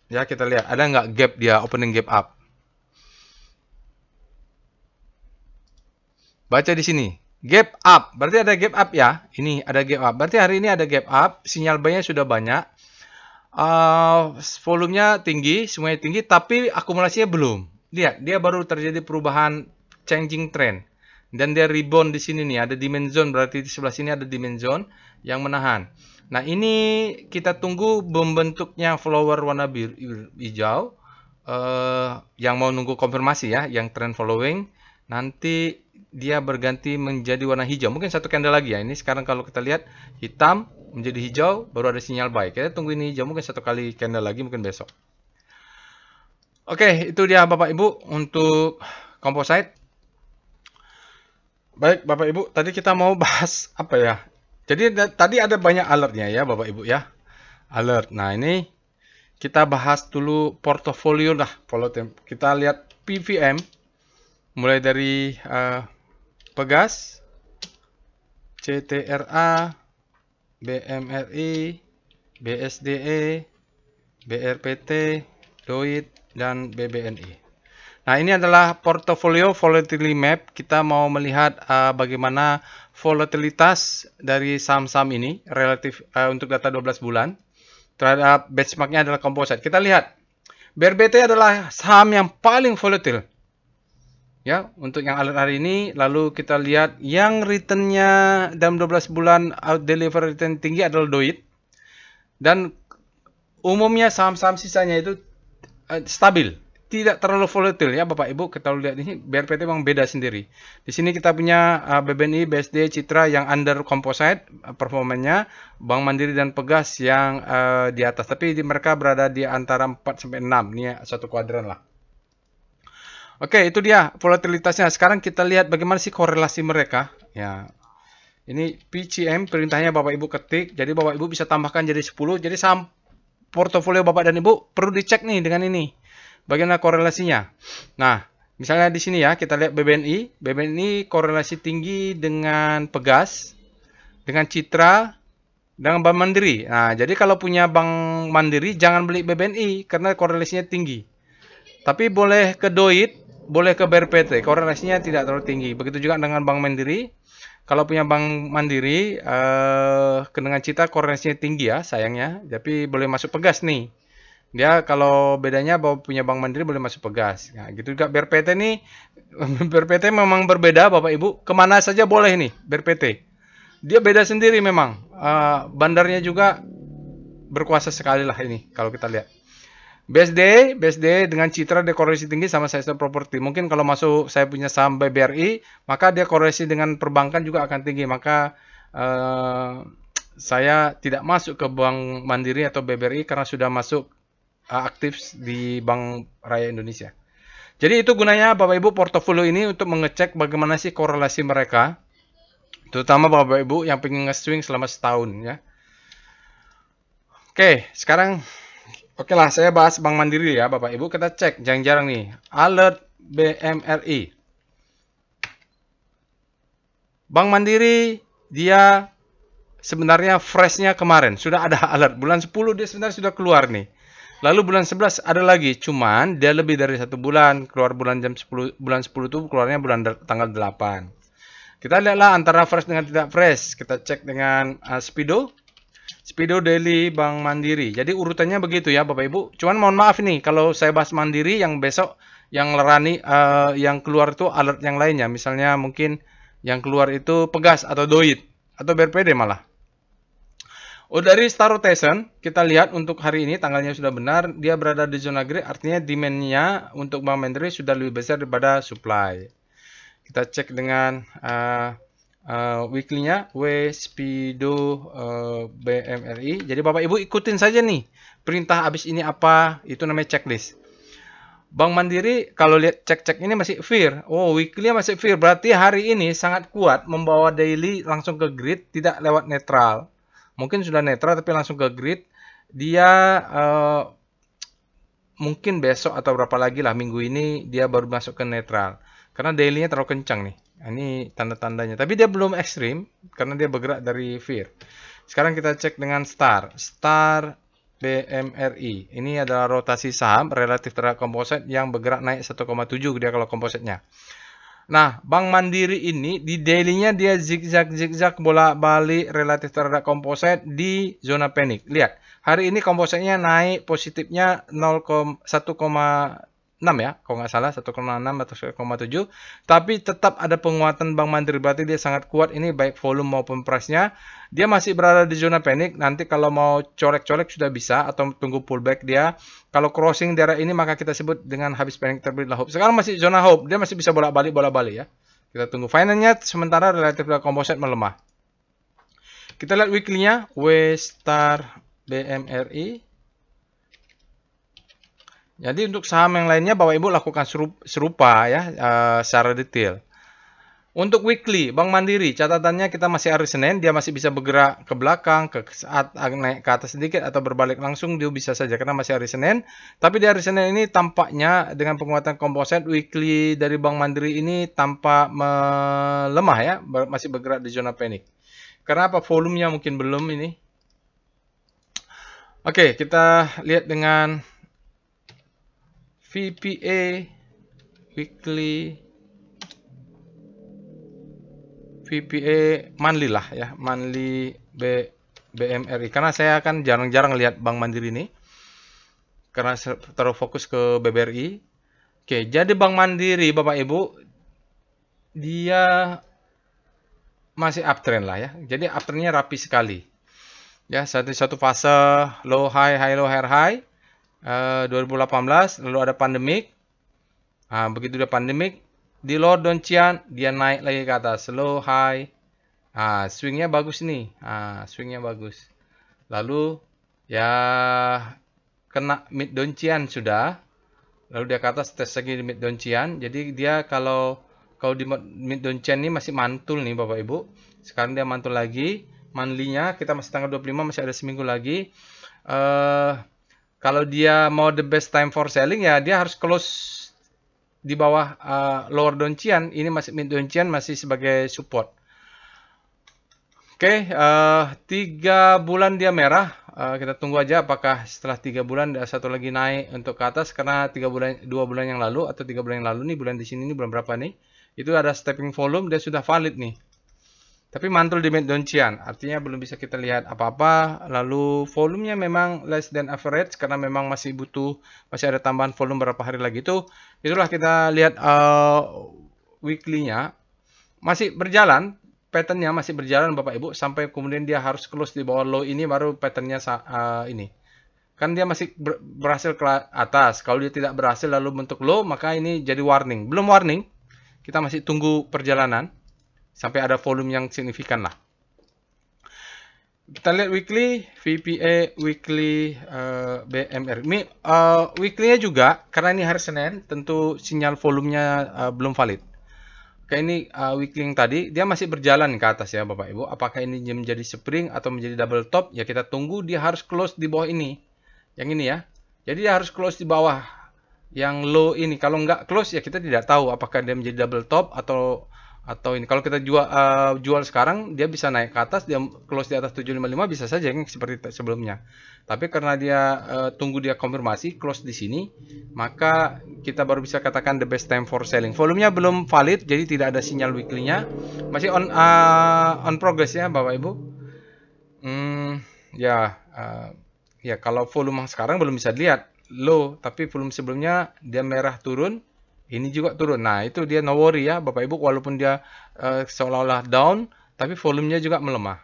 Speaker 1: Ya, kita lihat. Ada nggak gap dia opening gap up? Baca di sini. Gap up, berarti ada gap up ya. Ini ada gap up. Berarti hari ini ada gap up, sinyal buy-nya sudah banyak. Volumenya tinggi, semuanya tinggi, tapi akumulasinya belum. Lihat, dia baru terjadi perubahan changing trend. Dan dia rebound di sini nih, ada demand zone, berarti di sebelah sini ada demand zone yang menahan. Nah, ini kita tunggu membentuknya flower warna biru, hijau. Yang mau nunggu konfirmasi ya, yang trend following. Nanti dia berganti menjadi warna hijau. Mungkin satu candle lagi ya. Ini sekarang kalau kita lihat hitam menjadi hijau, baru ada sinyal buy. Kita tunggu ini hijau, mungkin satu kali candle lagi, mungkin besok. Oke, itu dia Bapak Ibu untuk composite. Baik Bapak Ibu, tadi kita mau bahas apa ya? Jadi tadi ada banyak alertnya ya Bapak Ibu ya. Alert. Nah, ini kita bahas dulu portofolio lah. Kita lihat PVM mulai dari Pegas, CTRA, BMRI, BSDE, BRPT, DOIT, dan BBNI. Nah, ini adalah portofolio volatility map. Kita mau melihat bagaimana volatilitas dari saham-saham ini relatif untuk data 12 bulan terhadap benchmarknya adalah composite. Kita lihat, BRPT adalah saham yang paling volatil. Ya, untuk yang alert hari ini, lalu kita lihat yang returnnya dalam 12 bulan out deliver return tinggi adalah DOIT. Dan umumnya saham-saham sisanya itu stabil, tidak terlalu volatil ya Bapak Ibu. Kita lihat ini BRPT memang beda sendiri. Di sini kita punya BBNI, BSD, Citra yang under composite performanya, Bank Mandiri dan Pegas yang di atas. Tapi mereka berada di antara 4 sampai 6. Ini satu kuadran lah. Oke, itu dia volatilitasnya. Sekarang kita lihat bagaimana sih korelasi mereka. Ya. Ini PCM, perintahnya Bapak Ibu ketik. Jadi Bapak Ibu bisa tambahkan jadi 10. Jadi saham portofolio Bapak dan Ibu perlu dicek nih dengan ini. Bagaimana korelasinya? Nah, misalnya di sini ya, kita lihat BBNI. BBNI korelasi tinggi dengan Pegas, dengan Citra, dengan Bank Mandiri. Nah, jadi kalau punya Bank Mandiri, jangan beli BBNI karena korelasinya tinggi. Tapi boleh ke DOIT, boleh ke BRPT. Korelasinya tidak terlalu tinggi. Begitu juga dengan Bank Mandiri. Kalau punya Bank Mandiri, dengan Citra korelasinya tinggi ya, sayangnya. Tapi boleh masuk Pegas nih. Dia kalau bedanya bahwa punya Bank Mandiri boleh masuk Pegas. Nah, gitu juga BRPT nih. BRPT memang berbeda Bapak Ibu. Kemana saja boleh nih BRPT. Dia beda sendiri memang. Bandarnya juga berkuasa sekali lah ini kalau kita lihat. BSD dengan Citra dia korelasi tinggi sama Sistem Property. Mungkin kalau masuk saya punya saham BBRI, maka dia korelasi dengan perbankan juga akan tinggi. Maka saya tidak masuk ke Bank Mandiri atau BBRI karena sudah masuk aktif di Bank Raya Indonesia. Jadi itu gunanya Bapak Ibu portofolio ini untuk mengecek bagaimana sih korelasi mereka. Terutama Bapak Ibu yang pengen nge-swing selama setahun ya. Oke, sekarang oke lah, saya bahas Bank Mandiri ya Bapak Ibu. Kita cek, jarang-jarang nih. Alert BMRI. Bank Mandiri, dia sebenarnya freshnya kemarin. Sudah ada alert. Bulan 10 dia sebenarnya sudah keluar nih. Lalu bulan 11 ada lagi. Cuman dia lebih dari 1 bulan. Keluar bulan 10 itu keluarnya tanggal 8. Kita lihatlah antara fresh dengan tidak fresh. Kita cek dengan Speedo. Speedo Daily Bank Mandiri. Jadi urutannya begitu ya Bapak Ibu. Cuman mohon maaf nih kalau saya bahas Mandiri yang besok yang lerani yang keluar itu alert yang lainnya. Misalnya mungkin yang keluar itu Pegas atau DOIT atau BRPD malah. Oh, dari Star Rotation kita lihat untuk hari ini tanggalnya sudah benar, dia berada di zona grey, artinya demand-nya untuk Bank Mandiri sudah lebih besar daripada supply. Kita cek dengan weekly-nya Speedo BMRI. Jadi Bapak Ibu ikutin saja nih perintah habis ini apa, itu namanya checklist. Bank Mandiri kalau lihat cek-cek ini masih fear. Oh, weekly-nya masih fear. Berarti hari ini sangat kuat membawa daily langsung ke grid, tidak lewat netral. Mungkin sudah netral tapi langsung ke grid. Dia mungkin besok atau berapa lagi lah minggu ini dia baru masuk ke netral. Karena daily-nya terlalu kencang nih. Ini tanda-tandanya. Tapi dia belum ekstrim karena dia bergerak dari fear. Sekarang kita cek dengan Star. Star BMRI. Ini adalah rotasi saham relatif terhadap komposit yang bergerak naik 1,7 dia kalau kompositnya. Nah, Bank Mandiri ini di daily-nya dia zigzag bolak-balik relatif terhadap komposit di zona panik. Lihat, hari ini kompositnya naik positifnya 1,6 ya, kalau nggak salah 1,6 atau 1,7. Tapi tetap ada penguatan Bank Mandiri, berarti dia sangat kuat ini baik volume maupun price-nya. Dia masih berada di zona panik. Nanti kalau mau colek-colek sudah bisa atau tunggu pullback dia. Kalau crossing daerah ini maka kita sebut dengan habis panic terbitlah hope. Sekarang masih zona hope, dia masih bisa bolak-balik ya. Kita tunggu. Finalnya sementara relatif komposit melemah. Kita lihat weekly-nya, W-Star BMRI. Jadi untuk saham yang lainnya Bapak Ibu lakukan serupa ya secara detail. Untuk weekly, Bank Mandiri, catatannya kita masih hari Senin, dia masih bisa bergerak ke belakang, ke saat naik ke atas sedikit, atau berbalik langsung, dia bisa saja, karena masih hari Senin. Tapi di hari Senin ini tampaknya dengan penguatan komposit, weekly dari Bank Mandiri ini tampak melemah ya, masih bergerak di zona panik. Karena apa? Volumenya mungkin belum ini. Oke, kita lihat dengan VPA, weekly, VPA monthly lah ya, monthly BMRI. Karena saya kan jarang-jarang lihat Bank Mandiri ini. Karena terlalu fokus ke BBRI. Oke, jadi Bank Mandiri Bapak Ibu dia masih uptrend lah ya. Jadi uptrendnya rapi sekali. Ya, satu fase low high low high 2018, lalu ada pandemik. Begitu ada pandemik, di lower downtrend dia naik lagi ke atas, low high. Swingnya bagus nih. Swingnya bagus. Lalu ya kena mid downtrend sudah. Lalu dia ke atas tes lagi di mid downtrend. Jadi dia kalau di mid downtrend ini masih mantul nih Bapak Ibu. Sekarang dia mantul lagi. Monthly-nya kita masih tanggal 25, masih ada seminggu lagi. Kalau dia mau the best time for selling ya dia harus close di bawah lower downtrend. Ini masih mid downtrend, masih sebagai support. Oke, 3 bulan dia merah. Kita tunggu aja apakah setelah 3 bulan ada satu lagi naik untuk ke atas, karena 2 bulan yang lalu atau 3 bulan yang lalu nih, bulan di sini nih bulan berapa nih? Itu ada stepping volume, dia sudah valid nih. Tapi mantul di mid downtrend, artinya belum bisa kita lihat apa-apa. Lalu volumenya memang less than average karena memang masih ada tambahan volume beberapa hari lagi. Itulah kita lihat weekly-nya masih berjalan, pattern-nya masih berjalan Bapak Ibu sampai kemudian dia harus close di bawah low ini, baru pattern-nya ini. Kan dia masih berhasil ke atas. Kalau dia tidak berhasil lalu bentuk low, maka ini jadi warning. Belum warning, kita masih tunggu perjalanan sampai ada volume yang signifikan lah. Kita lihat weekly, VPA, weekly, BMR. Ini weekly-nya juga, karena ini hari Senin, tentu sinyal volumenya belum valid. Kayak ini weekly yang tadi, dia masih berjalan ke atas ya Bapak Ibu. Apakah ini menjadi spring atau menjadi double top? Ya kita tunggu, dia harus close di bawah ini. Yang ini ya. Jadi dia harus close di bawah yang low ini. Kalau nggak close ya kita tidak tahu apakah dia menjadi double top atau ini. Kalau kita jual sekarang, dia bisa naik ke atas, dia close di atas 755 bisa saja seperti sebelumnya. Tapi karena dia tunggu dia konfirmasi close di sini, maka kita baru bisa katakan the best time for selling. Volumenya belum valid, jadi tidak ada sinyal weekly-nya. Masih on progress ya Bapak Ibu. Ya kalau volume sekarang belum bisa dilihat low, tapi volume sebelumnya dia merah turun. Ini juga turun. Nah, itu dia no worry ya Bapak Ibu, walaupun dia seolah-olah down, tapi volumenya juga melemah.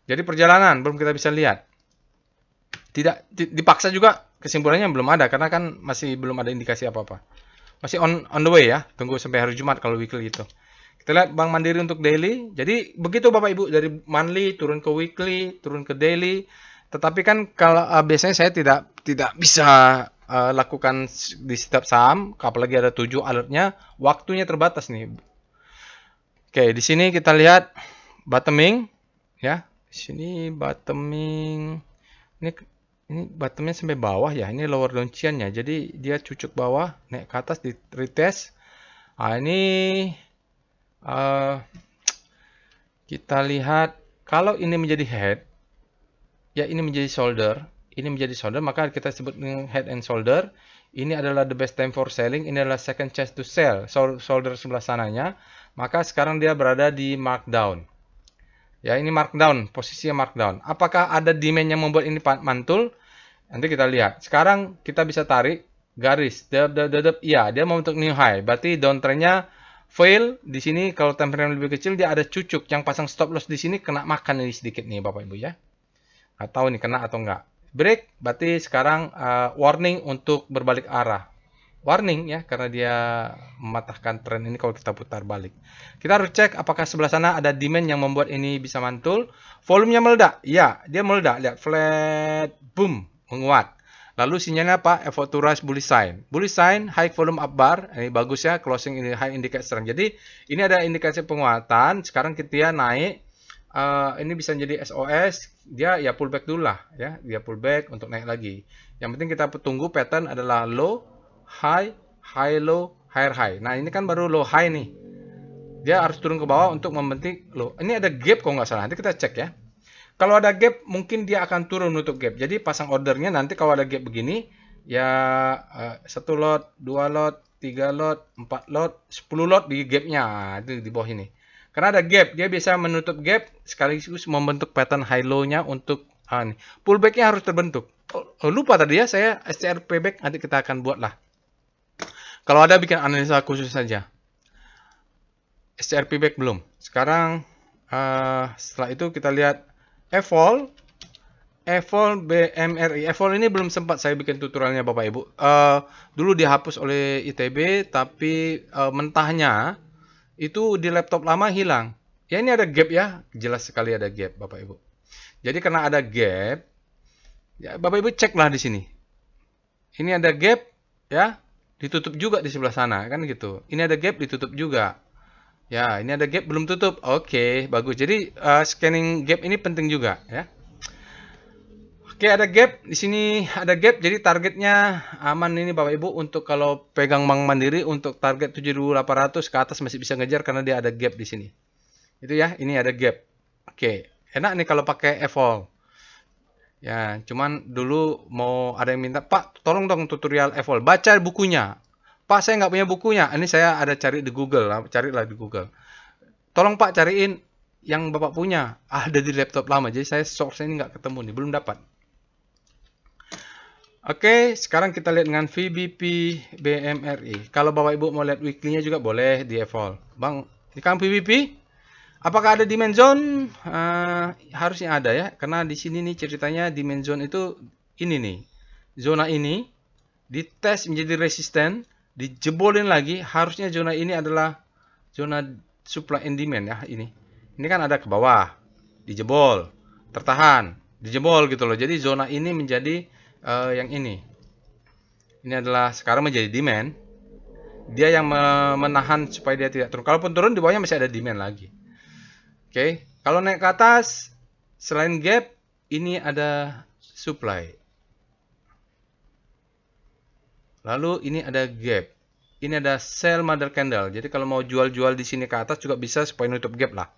Speaker 1: Jadi perjalanan belum kita bisa lihat. Tidak dipaksa juga, kesimpulannya belum ada karena kan masih belum ada indikasi apa-apa. Masih on the way ya. Tunggu sampai hari Jumat kalau weekly gitu. Kita lihat Bank Mandiri untuk daily. Jadi begitu Bapak Ibu, dari monthly turun ke weekly, turun ke daily. Tetapi kan kalau biasanya saya tidak bisa lakukan di setiap saham, apalagi ada 7 alertnya, waktunya terbatas nih. Oke, di sini kita lihat bottoming ya. Di sini bottoming. Ini bottomnya sampai bawah ya. Ini lower downtrend-nya. Jadi dia cucuk bawah, naik ke atas di retest. Ini kita lihat kalau ini menjadi head, ya ini menjadi shoulder. Ini menjadi shoulder, maka kita sebut head and shoulder. ini adalah the best time for selling, ini adalah second chance to sell, shoulder sebelah sananya, maka sekarang dia berada di markdown. Ya, ini markdown, posisinya markdown. Apakah ada demand yang membuat ini mantul? Nanti kita lihat. Sekarang kita bisa tarik garis. Iya, dia membentuk new high. Berarti downtrendnya fail. Di sini kalau time frame lebih kecil, dia ada cucuk. Yang pasang stop loss di sini kena makan ini sedikit nih Bapak Ibu ya. Nggak tahu nih kena atau enggak. Break, berarti sekarang warning untuk berbalik arah. Warning ya, karena dia mematahkan tren ini kalau kita putar balik. Kita harus cek apakah sebelah sana ada demand yang membuat ini bisa mantul. Volumenya meledak. Ya, dia meledak. Lihat, flat, boom, menguat. Lalu sinyalnya apa? Effort to rise bullish sign. Bullish sign, high volume up bar. Ini bagus ya, closing ini high indicate strength. Jadi, ini ada indikasi penguatan. Sekarang kita naik. Ini bisa menjadi SOS. Dia ya pullback dulu lah. Ya, dia pullback untuk naik lagi. Yang penting kita tunggu pattern adalah low, high, high low, higher high. Nah, ini kan baru low high nih. Dia harus turun ke bawah untuk membentuk low. Ini ada gap kalau nggak salah. Nanti kita cek ya. Kalau ada gap, mungkin dia akan turun menutup gap. Jadi pasang ordernya nanti kalau ada gap begini, ya 1 lot, 2 lot, 3 lot, 4 lot, 10 lot di gapnya. Itu di bawah ini. Karena ada gap, dia bisa menutup gap sekaligus membentuk pattern high low-nya untuk pullback-nya harus terbentuk. Lupa tadi ya, saya SCR payback nanti kita akan buat lah. Kalau ada bikin analisa khusus saja. SCR payback belum. Sekarang setelah itu kita lihat Evol BMRI. Evol ini belum sempat saya bikin tutorialnya Bapak Ibu. Dulu dihapus oleh ITB, tapi mentahnya itu di laptop lama hilang. Ya ini ada gap ya, jelas sekali ada gap Bapak Ibu. Jadi karena ada gap, ya Bapak Ibu ceklah di sini. Ini ada gap, ya ditutup juga di sebelah sana kan gitu. Ini ada gap ditutup juga. Ya, ini ada gap belum tutup. Oke, bagus. Jadi scanning gap ini penting juga ya. Oke, ada gap di sini, ada gap. Jadi targetnya aman ini Bapak Ibu untuk kalau pegang Bank Mandiri untuk target 7.800 ke atas masih bisa ngejar karena dia ada gap di sini. Itu ya, ini ada gap. Oke, enak nih kalau pakai Evol. Ya, cuman dulu mau ada yang minta, Pak, tolong dong tutorial Evol. Baca bukunya. Pak, saya nggak punya bukunya. Ini saya ada cari di Google, carilah di Google. Tolong Pak cariin yang Bapak punya. Ada di laptop lama, jadi saya source ini nggak ketemu nih, belum dapat. Oke, sekarang kita lihat dengan VBP BMRI. Kalau Bapak Ibu mau lihat weekly-nya juga boleh di Evol. Bang, ini kan VBP? Apakah ada demand zone? Harusnya ada ya, karena di sini nih ceritanya demand zone itu ini nih. Zona ini dites menjadi resisten, dijebolin lagi, harusnya zona ini adalah zona supply and demand ya ini. Ini kan ada ke bawah, dijebol, tertahan, dijebol gitu loh. Jadi zona ini menjadi yang ini. Ini adalah sekarang menjadi demand. Dia yang menahan supaya dia tidak turun. Kalaupun turun di bawahnya masih ada demand lagi. Oke, kalau naik ke atas, selain gap, ini ada supply. Lalu ini ada gap. Ini ada sell mother candle. Jadi kalau mau jual-jual di sini ke atas juga bisa supaya nutup gap lah.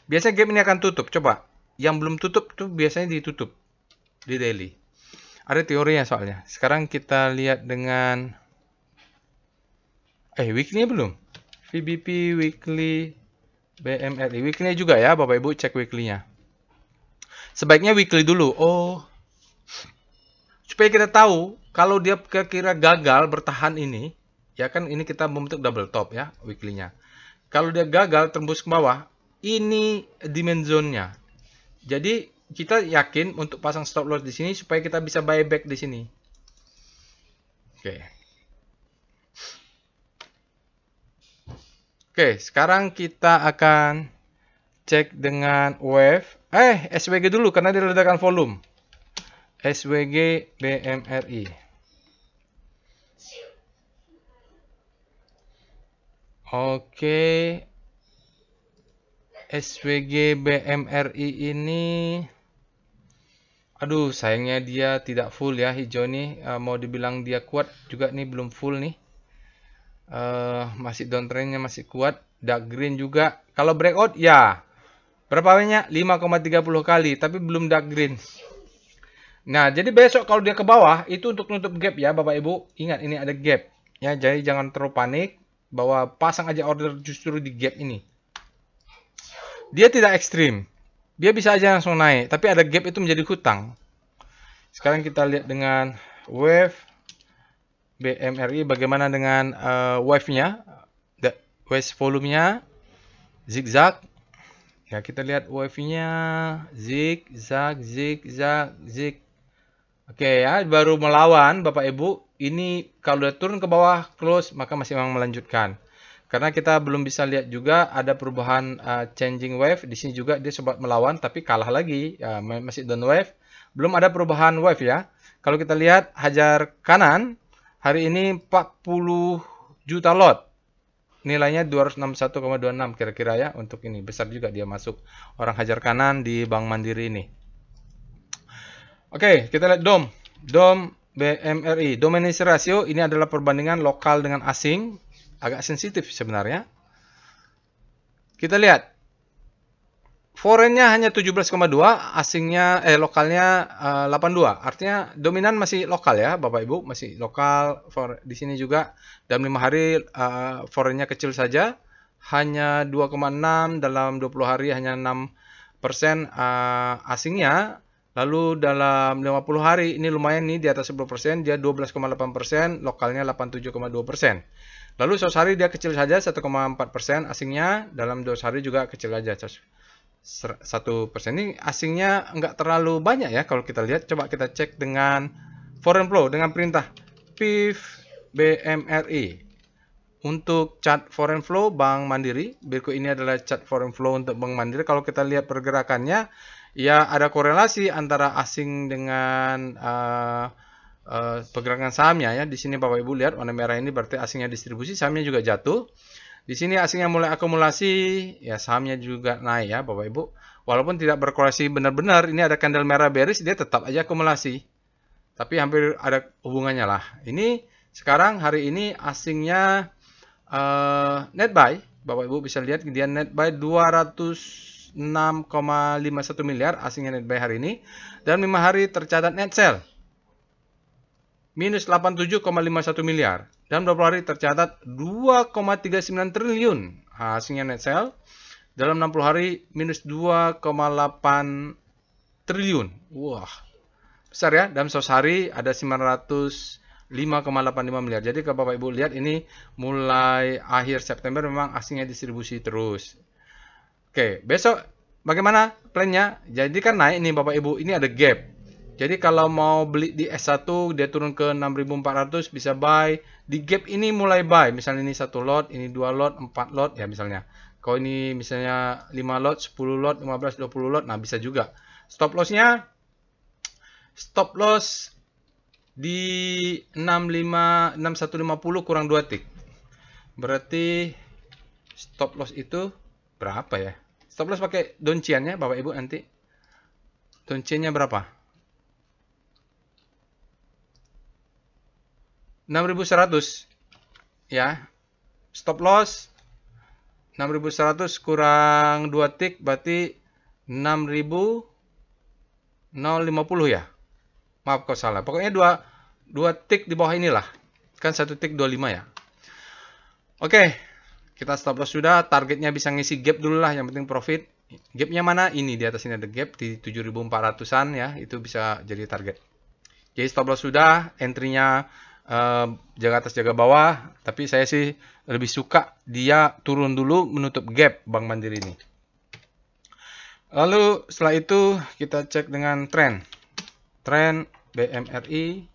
Speaker 1: Biasanya gap ini akan tutup. Coba, yang belum tutup tuh biasanya ditutup di daily. Ada teorinya soalnya. Sekarang kita lihat dengan weekly belum? VBP weekly BMRI. Weekly juga ya, Bapak Ibu cek weekly-nya. Sebaiknya weekly dulu. Oh. Supaya kita tahu kalau dia kira-kira gagal bertahan ini, ya kan ini kita membentuk double top ya weekly-nya. Kalau dia gagal tembus ke bawah, ini demand zone-nya. Jadi kita yakin untuk pasang stop loss di sini supaya kita bisa buy back di sini. Oke, sekarang kita akan cek dengan wave. SWG dulu karena dia ledakan volume. SWG BMRI. Oke. SWG BMRI ini, aduh sayangnya dia tidak full ya hijau nih. Mau dibilang dia kuat juga nih belum full nih. Masih downtrendnya masih kuat. Dark green juga. Kalau breakout ya berapa banyak? 5,30 kali tapi belum dark green. Nah, jadi besok kalau dia ke bawah itu untuk nutup gap ya Bapak Ibu. Ingat ini ada gap. Ya, jadi jangan terlalu panik bahwa pasang aja order justru di gap ini. Dia tidak ekstrim. Dia bisa aja langsung naik, tapi ada gap itu menjadi hutang. Sekarang kita lihat dengan wave BMRI bagaimana dengan wave-nya, wave volumenya, zigzag. Ya, kita lihat wave-nya, zigzag, zigzag, zig. Oke ya, baru melawan Bapak Ibu. Ini kalau udah turun ke bawah, close, maka masih memang melanjutkan. Karena kita belum bisa lihat juga ada perubahan changing wave. Di sini juga dia sempat melawan, tapi kalah lagi. Ya, masih down wave. Belum ada perubahan wave ya. Kalau kita lihat hajar kanan, hari ini 40 juta lot. Nilainya 261,26 kira-kira ya untuk ini. Besar juga dia masuk orang hajar kanan di Bank Mandiri ini. Oke, kita lihat DOM. DOM BMRI. Domination ratio ini adalah perbandingan lokal dengan asing. Agak sensitif sebenarnya. Kita lihat. Foreign-nya hanya 17,2, asingnya lokalnya 82. Artinya dominan masih lokal ya, Bapak Ibu, masih lokal. Di sini juga dalam 5 hari foreign-nya kecil saja, hanya 2,6, dalam 20 hari hanya 6% asingnya. Lalu dalam 50 hari ini lumayan nih di atas 10%, dia 12,8%, lokalnya 87,2%. Lalu 100 hari dia kecil saja 1,4%, asingnya dalam 2 hari juga kecil saja. 1% ini asingnya nggak terlalu banyak ya kalau kita lihat. Coba kita cek dengan foreign flow dengan perintah PIF BMRI. Untuk chart foreign flow Bank Mandiri, berikut ini adalah chart foreign flow untuk Bank Mandiri. Kalau kita lihat pergerakannya, ya ada korelasi antara asing dengan pergerakan sahamnya ya. Di sini Bapak Ibu lihat warna merah ini berarti asingnya distribusi, sahamnya juga jatuh. Di sini asingnya mulai akumulasi, ya sahamnya juga naik ya Bapak Ibu. Walaupun tidak berkorelasi benar-benar, ini ada candle merah bearish, dia tetap aja akumulasi. Tapi hampir ada hubungannya lah. Ini sekarang hari ini asingnya net buy, Bapak Ibu bisa lihat dia net buy 206,51 miliar asingnya net buy hari ini. Dan 5 hari tercatat net sell minus 87,51 miliar. Dalam 20 hari tercatat 2,39 triliun hasilnya net sell. Dalam 60 hari minus 2,8 triliun. Wah, besar ya. Dalam 100 hari ada 905,85 miliar. Jadi kalau Bapak Ibu lihat ini mulai akhir September memang asingnya distribusi terus. Oke, besok bagaimana plannya? Jadi kan naik nih Bapak Ibu, ini ada gap. Jadi kalau mau beli di S1 dia turun ke 6.400 bisa buy. Di gap ini mulai buy. Misalnya ini 1 lot, ini 2 lot, 4 lot ya misalnya. Kalau ini misalnya 5 lot, 10 lot, 15, 20 lot, nah bisa juga. Stop loss-nya stop loss di 6150 kurang 2 tick. Berarti stop loss itu berapa ya? Stop loss pakai donciannya Bapak Ibu nanti. Donciannya berapa? 6.100 ya. Stop loss 6.100 kurang 2 tick berarti 6.050 ya. Maaf kalau salah. Pokoknya 2 tick di bawah inilah. Kan 1 tick 25 ya. Oke. Kita stop loss sudah, targetnya bisa ngisi gap dulu lah, yang penting profit. Gapnya mana? Ini di atas ini ada gap di 7.400-an ya, itu bisa jadi target. Jadi stop loss sudah, entry-nya jaga atas jaga bawah, tapi saya sih lebih suka dia turun dulu menutup gap Bank Mandiri ini. Lalu setelah itu kita cek dengan tren BMRI.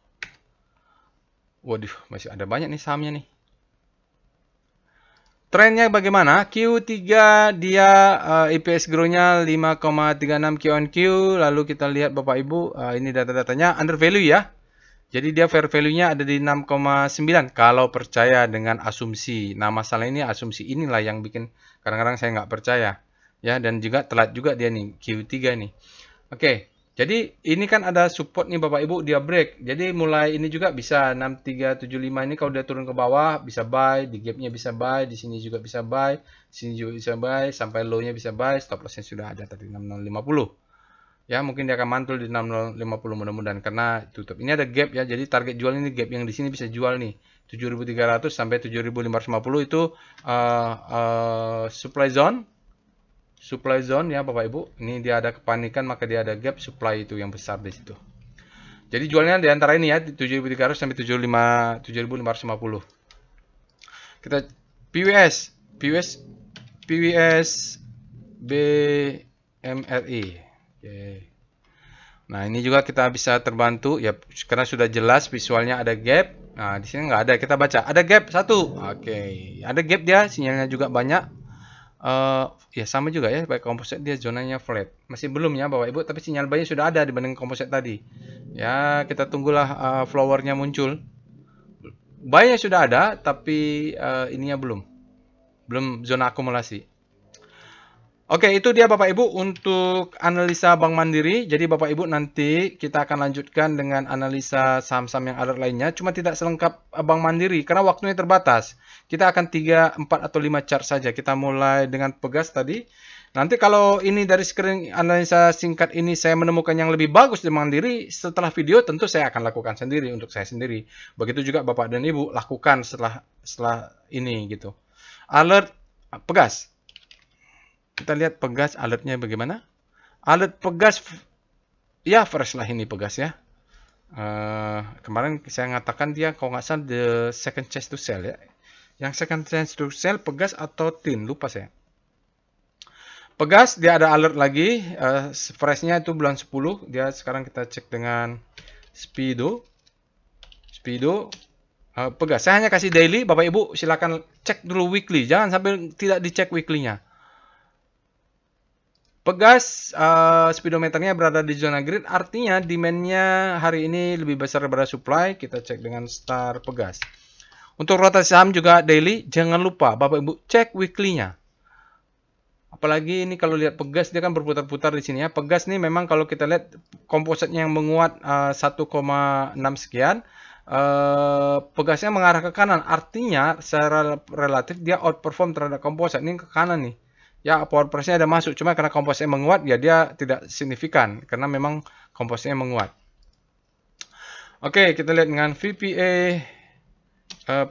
Speaker 1: Waduh, masih ada banyak nih sahamnya nih. Trennya bagaimana? Q3 dia EPS grow-nya 5,36 Q on Q. Lalu kita lihat Bapak Ibu, ini data-datanya under value ya. Jadi dia fair value-nya ada di 6,9 kalau percaya dengan asumsi. Nah, masalah ini asumsi inilah yang bikin kadang-kadang saya nggak percaya. Ya, dan juga telat juga dia nih, Q3 nih. Oke, jadi ini kan ada support nih Bapak Ibu, dia break. Jadi mulai ini juga bisa 6375 ini kalau dia turun ke bawah bisa buy, di gap-nya bisa buy, di sini juga bisa buy, di sini juga bisa buy, sampai low-nya bisa buy, stop loss-nya sudah ada tadi 6050. Ya, mungkin dia akan mantul di 6050 mudah-mudahan karena tutup. Ini ada gap ya. Jadi target jual ini gap yang di sini bisa jual nih. 7.300 sampai 7.550 itu supply zone. Supply zone ya Bapak Ibu. Ini dia ada kepanikan maka dia ada gap supply itu yang besar di situ. Jadi jualnya di antara ini ya 7.300 sampai 7.550. Kita PWS, BMRI. Oke. Nah, ini juga kita bisa terbantu ya karena sudah jelas visualnya ada gap. Nah, di sini nggak ada. Kita baca ada gap satu. Oke, ada gap dia, sinyalnya juga banyak. Ya sama juga ya, baik komposit dia zonanya flat. Masih belum ya Bapak Ibu, tapi sinyal buy sudah ada dibanding komposit tadi. Ya, kita tunggulah flowernya muncul. Buy-nya sudah ada, tapi ininya belum. Belum zona akumulasi. Oke, itu dia Bapak Ibu untuk analisa Bank Mandiri. Jadi Bapak Ibu nanti kita akan lanjutkan dengan analisa saham-saham yang ada lainnya. Cuma tidak selengkap Bank Mandiri karena waktunya terbatas. Kita akan 3, 4, atau 5 chart saja. Kita mulai dengan Pegas tadi. Nanti kalau ini dari screen analisa singkat ini saya menemukan yang lebih bagus di Mandiri, setelah video tentu saya akan lakukan sendiri untuk saya sendiri. Begitu juga Bapak dan Ibu lakukan setelah ini gitu. Alert Pegas. Kita lihat Pegas alertnya bagaimana. Alert Pegas, ya fresh lah ini Pegas ya. Kemarin saya ngatakan dia kalau nggak salah the second chance to sell ya. Yang second chance to sell Pegas atau TIN, lupa saya. Pegas dia ada alert lagi. Freshnya itu bulan 10. Dia sekarang kita cek dengan Speedo. Pegas. Saya hanya kasih daily. Bapak Ibu silakan cek dulu weekly. Jangan sampai tidak dicek weekly-nya. Pegas speedometernya berada di zona green, artinya demand-nya hari ini lebih besar daripada supply. Kita cek dengan star Pegas. Untuk rotasi saham juga daily, jangan lupa Bapak Ibu cek weekly-nya. Apalagi ini kalau lihat Pegas dia kan berputar-putar di sini ya. Pegas nih memang kalau kita lihat kompositnya yang menguat 1,6 sekian, Pegasnya mengarah ke kanan, artinya secara relatif dia outperform terhadap komposit. Ini ke kanan nih. Ya, power price-nya ada masuk, cuma karena kompositnya menguat, ya dia tidak signifikan, karena memang kompositnya menguat. Oke, kita lihat dengan VPA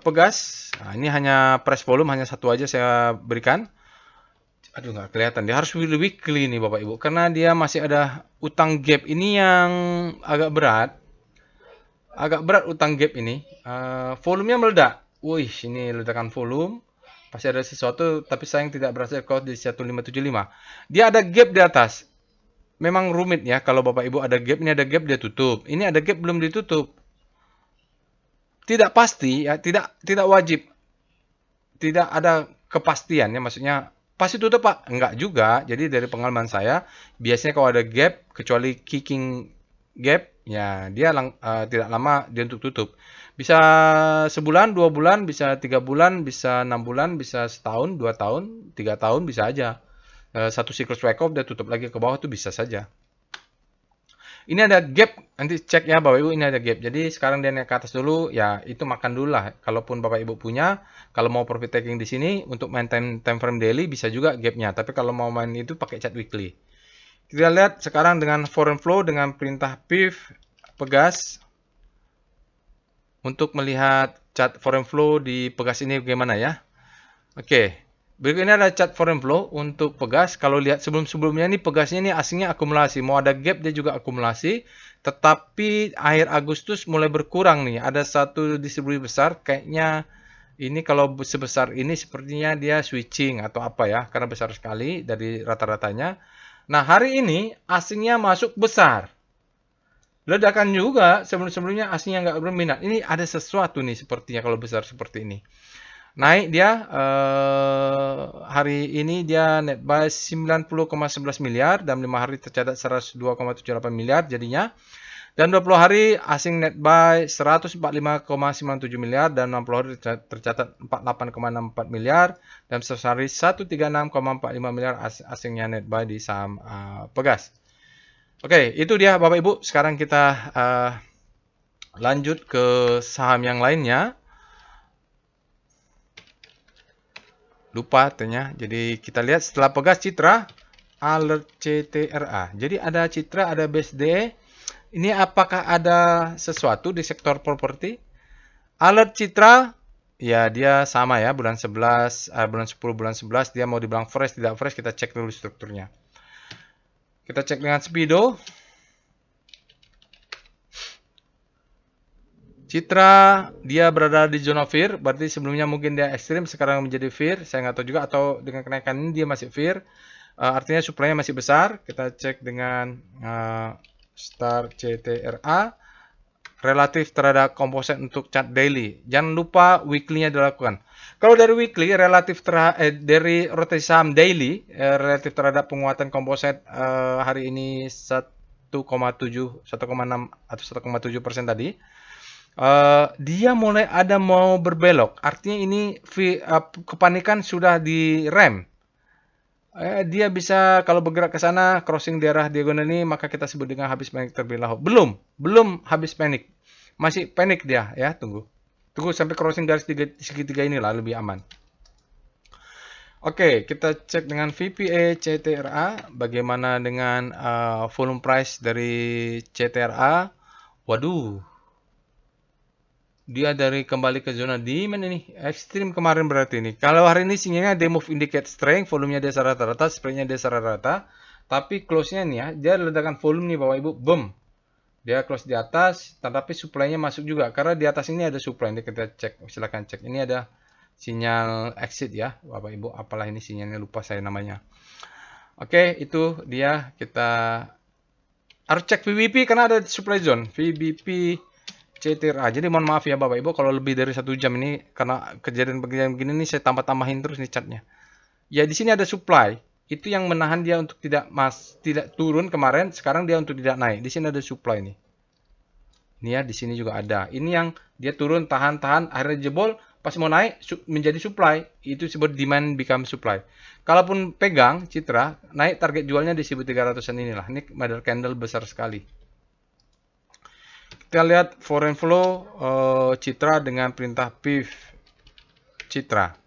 Speaker 1: Pegas. Nah, ini hanya price volume, hanya satu aja saya berikan. Aduh, nggak kelihatan. Dia harus weekly nih Bapak Ibu, karena dia masih ada utang gap ini yang agak berat. Agak berat utang gap ini. Volumenya meledak. Wih, ini ledakan volume. Pasti ada sesuatu, tapi sayang tidak berhasil close di 1575. Dia ada gap di atas. Memang rumit ya kalau Bapak Ibu ada gap, ini ada gap dia tutup. Ini ada gap belum ditutup. Tidak pasti ya, tidak wajib. Tidak ada kepastian ya, maksudnya pasti tutup Pak. Enggak juga. Jadi dari pengalaman saya, biasanya kalau ada gap kecuali kicking gap, ya dia tidak lama dia untuk tutup. Bisa sebulan, 2 bulan, bisa 3 bulan, bisa 6 bulan, bisa setahun, 2 tahun, 3 tahun bisa aja. Satu siklus wake up dia tutup lagi ke bawah itu bisa saja. Ini ada gap, nanti cek ya Bapak Ibu, ini ada gap. Jadi sekarang dia naik ke atas dulu, ya itu makan dulu lah. Kalaupun Bapak Ibu punya, kalau mau profit taking di sini untuk main time frame daily bisa juga gapnya. Tapi kalau mau main itu pakai chart weekly. Kita lihat sekarang dengan foreign flow dengan perintah PIF Pegas. Untuk melihat chart foreign flow di Pegas ini bagaimana ya. Oke, berikut ini ada chart foreign flow untuk Pegas. Kalau lihat sebelum-sebelumnya ini Pegasnya ini asingnya akumulasi. Mau ada gap dia juga akumulasi. Tetapi akhir Agustus mulai berkurang nih. Ada satu distribusi besar. Kayaknya ini kalau sebesar ini sepertinya dia switching atau apa ya. Karena besar sekali dari rata-ratanya. Nah hari ini asingnya masuk besar. Ledakan juga sebelum-sebelumnya aslinya nggak berminat. Ini ada sesuatu nih sepertinya kalau besar seperti ini. Naik dia hari ini dia net buy 90,11 miliar dan 5 hari tercatat 102,78 miliar jadinya. Dan 20 hari asing net buy 145,97 miliar dan 60 hari tercatat 48,64 miliar dan 100 hari 136,45 miliar asingnya net buy di saham Pegas. Oke, itu dia Bapak Ibu. Sekarang kita lanjut ke saham yang lainnya. Lupa ternyata. Jadi kita lihat setelah Pegas Citra, alert CTRA. Jadi ada Citra, ada BSD. Ini apakah ada sesuatu di sektor properti? Alert Citra, ya dia sama ya, bulan 11, bulan 10, bulan 11, dia mau dibilang fresh, tidak fresh, kita cek dulu strukturnya. Kita cek dengan Speedo. Citra, dia berada di zona fear, berarti sebelumnya mungkin dia ekstrim, sekarang menjadi fear, saya nggak tahu juga, atau dengan kenaikan ini dia masih fear, artinya supply-nya masih besar. Kita cek dengan Star CTRA, relatif terhadap komposit untuk chart daily. Jangan lupa weekly-nya dilakukan. Kalau dari weekly, relatif dari rotasi saham daily, relatif terhadap penguatan komposit hari ini 1,7, 1,6 atau 1,7% tadi. Dia mulai ada mau berbelok, artinya ini kepanikan sudah direm. Dia bisa kalau bergerak ke sana crossing daerah diagonal ini, maka kita sebut dengan habis panik terlebih dahulu. Belum habis panik, masih panik dia ya. Tunggu sampai crossing garis segitiga inilah lebih aman. Oke, kita cek dengan VPA CTRA, bagaimana dengan volume price dari CTRA. Waduh, dia dari kembali ke zona demand ini, ekstrim kemarin berarti ini. Kalau hari ini sinyalnya day move indicate strength, volumenya dia rata-rata, spreadnya dia rata-rata, tapi close-nya nih ya, dia ledakan volume nih Bapak Ibu, boom. Dia close di atas, tetapi supply-nya masuk juga, karena di atas ini ada supply. Ini kita cek, silakan cek. Ini ada sinyal exit ya, Bapak Ibu. Apalah ini sinyalnya, lupa saya namanya. Oke, itu dia. Kita harus cek VBP karena ada supply zone. VBP CTRA. Jadi mohon maaf ya Bapak Ibu kalau lebih dari 1 jam ini karena kejadian-kejadian begini nih saya tambah-tambahin terus nih catnya. Ya di sini ada supply. Itu yang menahan dia untuk tidak turun kemarin, sekarang dia untuk tidak naik. Di sini ada supply nih. Ini ya, di sini juga ada. Ini yang dia turun tahan-tahan akhirnya jebol, pas mau naik menjadi supply. Itu disebut demand become supply. Kalaupun pegang Citra, naik target jualnya di 1300-an inilah. Ini model candle besar sekali. Kita lihat foreign flow Citra dengan perintah PIV Citra.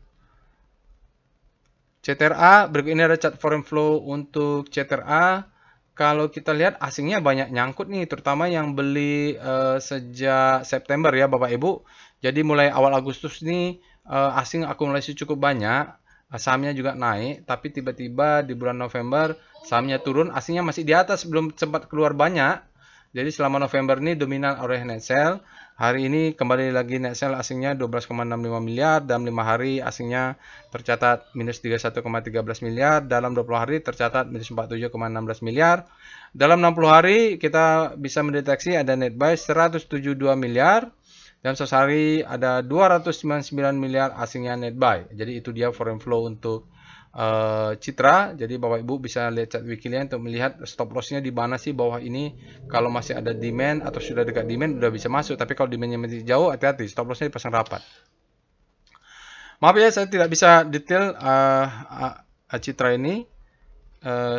Speaker 1: CTRA, berikut ini ada chart foreign flow untuk CTRA. Kalau kita lihat asingnya banyak nyangkut nih, terutama yang beli sejak September ya Bapak Ibu. Jadi mulai awal Agustus nih asing akumulasi cukup banyak, sahamnya juga naik, tapi tiba-tiba di bulan November sahamnya turun, asingnya masih di atas, belum sempat keluar banyak. Jadi selama November ini dominan oleh net sell. Hari ini kembali lagi net sell asingnya 12,65 miliar. Dalam 5 hari asingnya tercatat minus 31,13 miliar. Dalam 20 hari tercatat minus 47,16 miliar. Dalam 60 hari kita bisa mendeteksi ada net buy 172 miliar. Dan sehari ada 299 miliar asingnya net buy. Jadi itu dia foreign flow untuk Citra. Jadi Bapak Ibu bisa lihat chart weekly untuk melihat stop lossnya di mana sih bawah ini. Kalau masih ada demand atau sudah dekat demand udah bisa masuk, tapi kalau demandnya masih jauh hati-hati, stop lossnya dipasang rapat. Maaf ya saya tidak bisa detail Citra ini.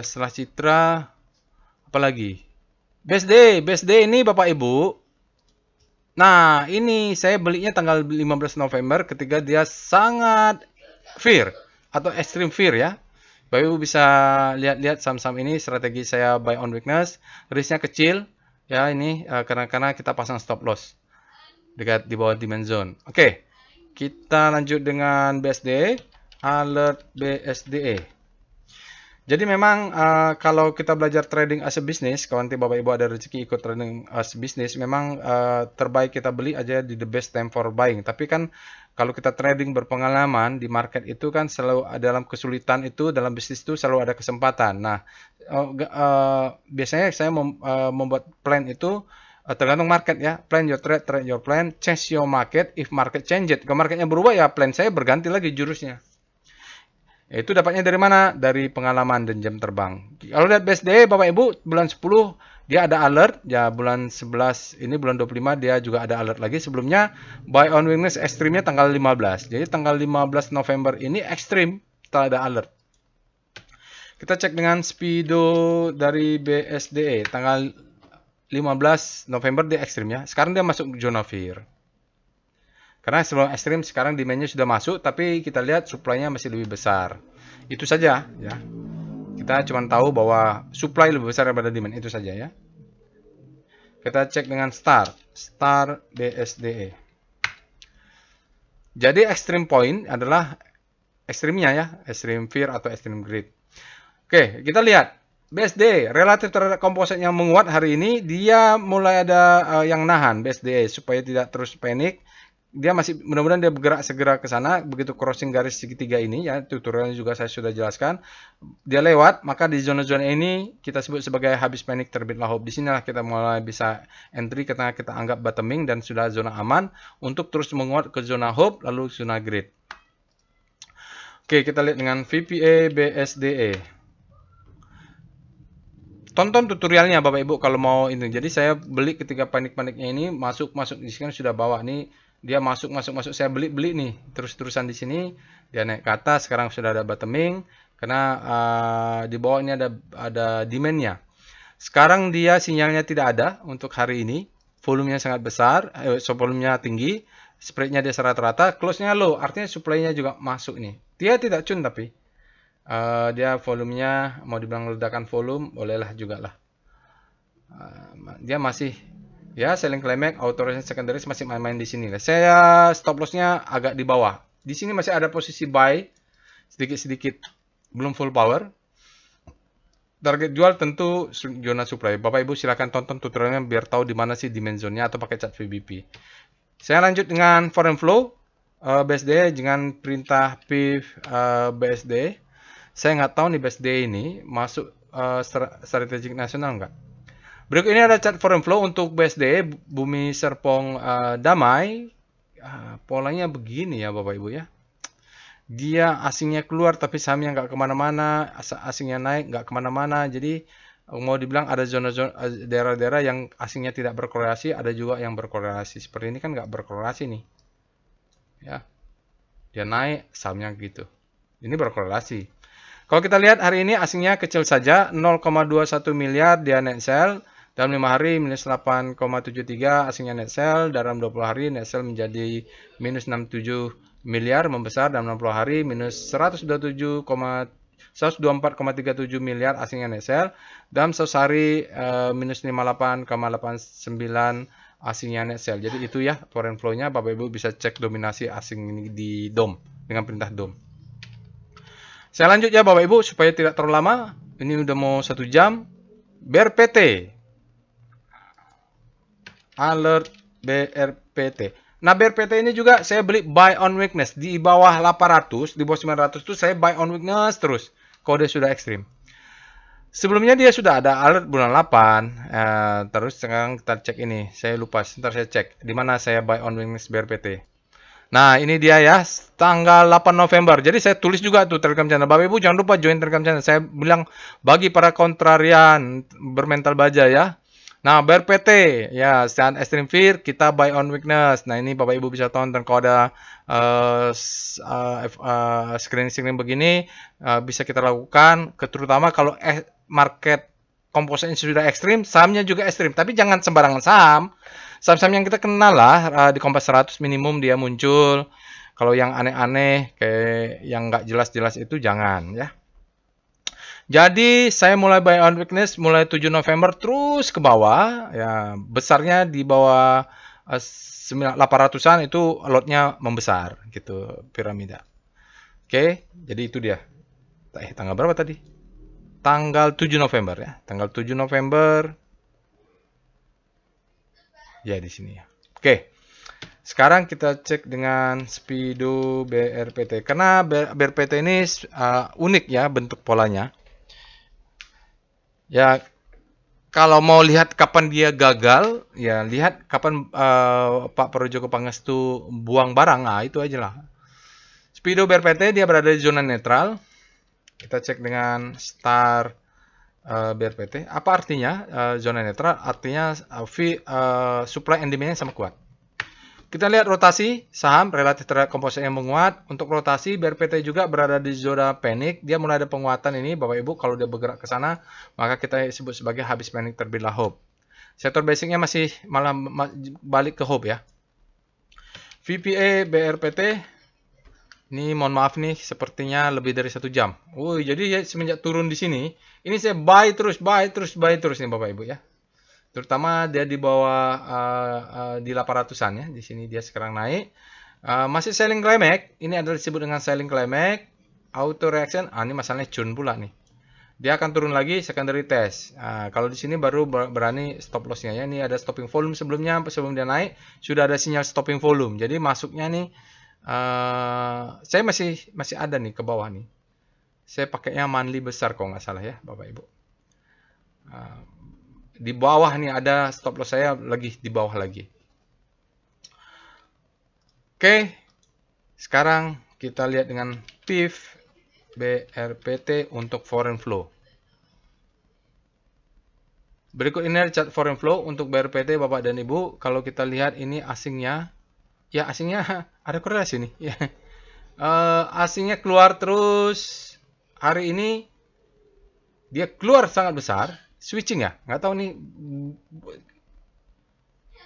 Speaker 1: Setelah Citra apalagi BSD ini Bapak Ibu. Nah ini saya belinya tanggal 15 November ketika dia sangat fear atau extreme fear ya. Bapak Ibu bisa lihat-lihat saham-saham ini, strategi saya buy on weakness, risknya kecil ya ini karena kita pasang stop loss dekat di bawah demand zone. Oke, kita lanjut dengan BSD, alert BSDE. Jadi memang kalau kita belajar trading as a business, kalau nanti Bapak Ibu ada rezeki ikut trading as a business, memang terbaik kita beli aja di the best time for buying. Tapi kan kalau kita trading berpengalaman di market itu kan selalu dalam kesulitan itu, dalam bisnis itu selalu ada kesempatan. Nah, biasanya saya membuat plan itu tergantung market ya. Plan your trade, trade your plan, change your market. If market change it, kalau marketnya berubah ya plan saya berganti lagi jurusnya. Itu dapatnya dari mana? Dari pengalaman dan jam terbang. Kalau lihat BSD Bapak Ibu bulan 10 dia ada alert, ya bulan 11 ini bulan 25 dia juga ada alert lagi. Sebelumnya buy on weakness ekstrimnya tanggal 15. Jadi tanggal 15 November ini ekstrim setelah ada alert. Kita cek dengan Speedo dari BSDE tanggal 15 November dia ekstrim ya. Sekarang dia masuk zona fear. Karena sebelum ekstrim sekarang demandnya sudah masuk, tapi kita lihat supply-nya masih lebih besar. Itu saja ya. Kita Kita cuma tahu bahwa supply lebih besar daripada demand, itu saja ya. Kita cek dengan STAR BSDE. Jadi extreme point adalah ekstrimnya ya, extreme fear atau extreme greed. Oke, kita lihat BSDE relatif terhadap komposit yang menguat hari ini, dia mulai ada yang nahan BSDE supaya tidak terus panik. Dia masih, mudah-mudahan dia bergerak segera ke sana. Begitu crossing garis segitiga ini ya, tutorialnya juga saya sudah jelaskan. Dia lewat, maka di zona-zona ini kita sebut sebagai habis panik terbitlah hope. Di sinilah kita mulai bisa entry karena kita anggap bottoming dan sudah zona aman untuk terus menguat ke zona hope lalu zona greed. Oke, kita lihat dengan VPA BSDE. Tonton tutorialnya Bapak Ibu kalau mau ini. Jadi saya beli ketika panik-paniknya ini, masuk di sini sudah bawa nih. Dia masuk saya beli nih terus-terusan di sini, dia naik ke atas. Sekarang sudah ada bottoming karena di bawah ini ada demand-nya. Sekarang dia sinyalnya tidak ada untuk hari ini, volumenya sangat besar, volumenya tinggi, spread-nya dia rata-rata, close-nya low, artinya supply-nya juga masuk nih. Dia tidak cun tapi dia volumenya mau dibilang ledakan volume, bolehlah juga lah. Dia masih ya selling climax, authorization secondaries masih main-main di sini. Saya stop loss-nya agak di bawah. Di sini masih ada posisi buy sedikit-sedikit, belum full power. Target jual tentu zona supply. Bapak Ibu silakan tonton tutorialnya biar tahu di mana sih demand zone-nya atau pakai chart VBP. Saya lanjut dengan foreign flow BSD dengan perintah PIV BSD. Saya nggak tahu nih BSD ini masuk strategik nasional nggak. Berikut ini ada chart foreign flow untuk BSD, Bumi Serpong Damai. Polanya begini ya Bapak Ibu ya. Dia asingnya keluar tapi sahamnya nggak kemana-mana, asingnya naik nggak kemana-mana. Jadi mau dibilang ada zona-zona daerah-daerah yang asingnya tidak berkorelasi, ada juga yang berkorelasi. Seperti ini kan nggak berkorelasi nih. Ya, dia naik sahamnya gitu. Ini berkorelasi. Kalau kita lihat hari ini asingnya kecil saja, 0,21 miliar dia net sell. Dalam 5 hari minus 8,73 asingnya net sell. Dalam 20 hari net sell menjadi minus 67 miliar, membesar dalam 60 hari minus 124,37 miliar asingnya net sell. Dalam 100 hari minus 58,89 asingnya net sell. Jadi itu ya foreign flow-nya. Bapak Ibu bisa cek dominasi asing ini di DOM dengan perintah DOM. Saya lanjut ya Bapak Ibu supaya tidak terlalu lama. Ini udah mau 1 jam. BRPT. Alert BRPT. Nah, BRPT ini juga saya beli buy on weakness. Di bawah 800, di bawah 900 itu saya buy on weakness terus. Kalau dia sudah ekstrim. Sebelumnya dia sudah ada alert bulan 8. Terus sekarang kita cek ini. Saya lupa, sebentar saya cek. Di mana saya buy on weakness BRPT. Nah, ini dia ya, tanggal 8 November. Jadi saya tulis juga tuh Telegram channel. Bapak Ibu jangan lupa join Telegram channel. Saya bilang bagi para kontrarian bermental baja ya. Nah, BRPT ya, stand extreme fear, kita buy on weakness. Nah, ini Bapak Ibu bisa tonton kalau ada screening begini bisa kita lakukan, terutama kalau market kompositnya sudah ekstrim, sahamnya juga ekstrim. Tapi jangan sembarangan saham. Saham-saham yang kita kenal lah, di Kompas 100 minimum dia muncul. Kalau yang aneh-aneh kayak yang nggak jelas-jelas itu jangan ya. Jadi saya mulai buy on weakness mulai 7 November terus ke bawah ya, besarnya di bawah 800-an itu lotnya membesar gitu piramida. Oke, jadi itu dia. Tanggal berapa tadi? Tanggal 7 November ya. Tanggal 7 November. Ya di sini ya. Oke. Sekarang kita cek dengan Speedo BRPT. Karena BRPT ini unik ya bentuk polanya. Ya, kalau mau lihat kapan dia gagal, ya lihat kapan Pak Projoko Pangestu buang barang. Nah, itu aja lah. Speedo BRPT dia berada di zona netral. Kita cek dengan STAR BRPT. Apa artinya zona netral? Artinya supply and demand-nya sama kuat. Kita lihat rotasi saham relatif terhadap komposit yang menguat. Untuk rotasi BRPT juga berada di zona panik. Dia mulai ada penguatan ini Bapak Ibu. Kalau dia bergerak ke sana, maka kita sebut sebagai habis panik terbitlah hope. Sektor basicnya masih malah balik ke hope ya. VPA BRPT. Ini mohon maaf nih, sepertinya lebih dari 1 jam. Wih, jadi ya semenjak turun di sini, ini saya buy terus, buy terus, buy terus nih Bapak Ibu ya. Terutama dia di bawah di 800-an ya. Di sini dia sekarang naik. Masih selling climax. Ini adalah disebut dengan selling climax. Auto reaction. Ini masalahnya churn pula nih. Dia akan turun lagi secondary test. Kalau di sini baru berani stop lossnya ya. Ini ada stopping volume sebelumnya, sebelum dia naik sudah ada sinyal stopping volume. Jadi masuknya nih, saya masih ada nih ke bawah nih. Saya pakainya monthly besar kalau nggak salah ya, Bapak Ibu. Di bawah nih ada stop loss saya lagi di bawah lagi. Oke, sekarang kita lihat dengan PIF BRPT untuk foreign flow. Berikut ini ada chart foreign flow untuk BRPT Bapak dan Ibu. Kalau kita lihat ini asingnya, ya asingnya ada korelasi nih. Ya. Asingnya keluar terus hari ini dia keluar sangat besar, switching ya, nggak tahu nih,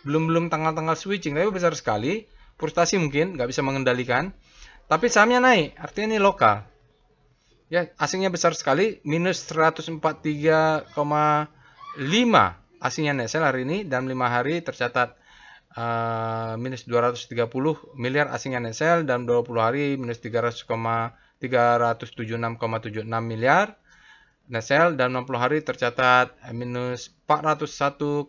Speaker 1: belum tanggal-tanggal switching, tapi besar sekali. Frustasi mungkin nggak bisa mengendalikan, tapi sahamnya naik, artinya ini lokal. Ya, asingnya besar sekali, minus 143,5 asingnya net sell hari ini, dalam 5 hari tercatat minus 230 miliar asingnya net sell, dalam 20 hari minus 376,76 miliar net sell, dalam 60 hari tercatat minus 401,97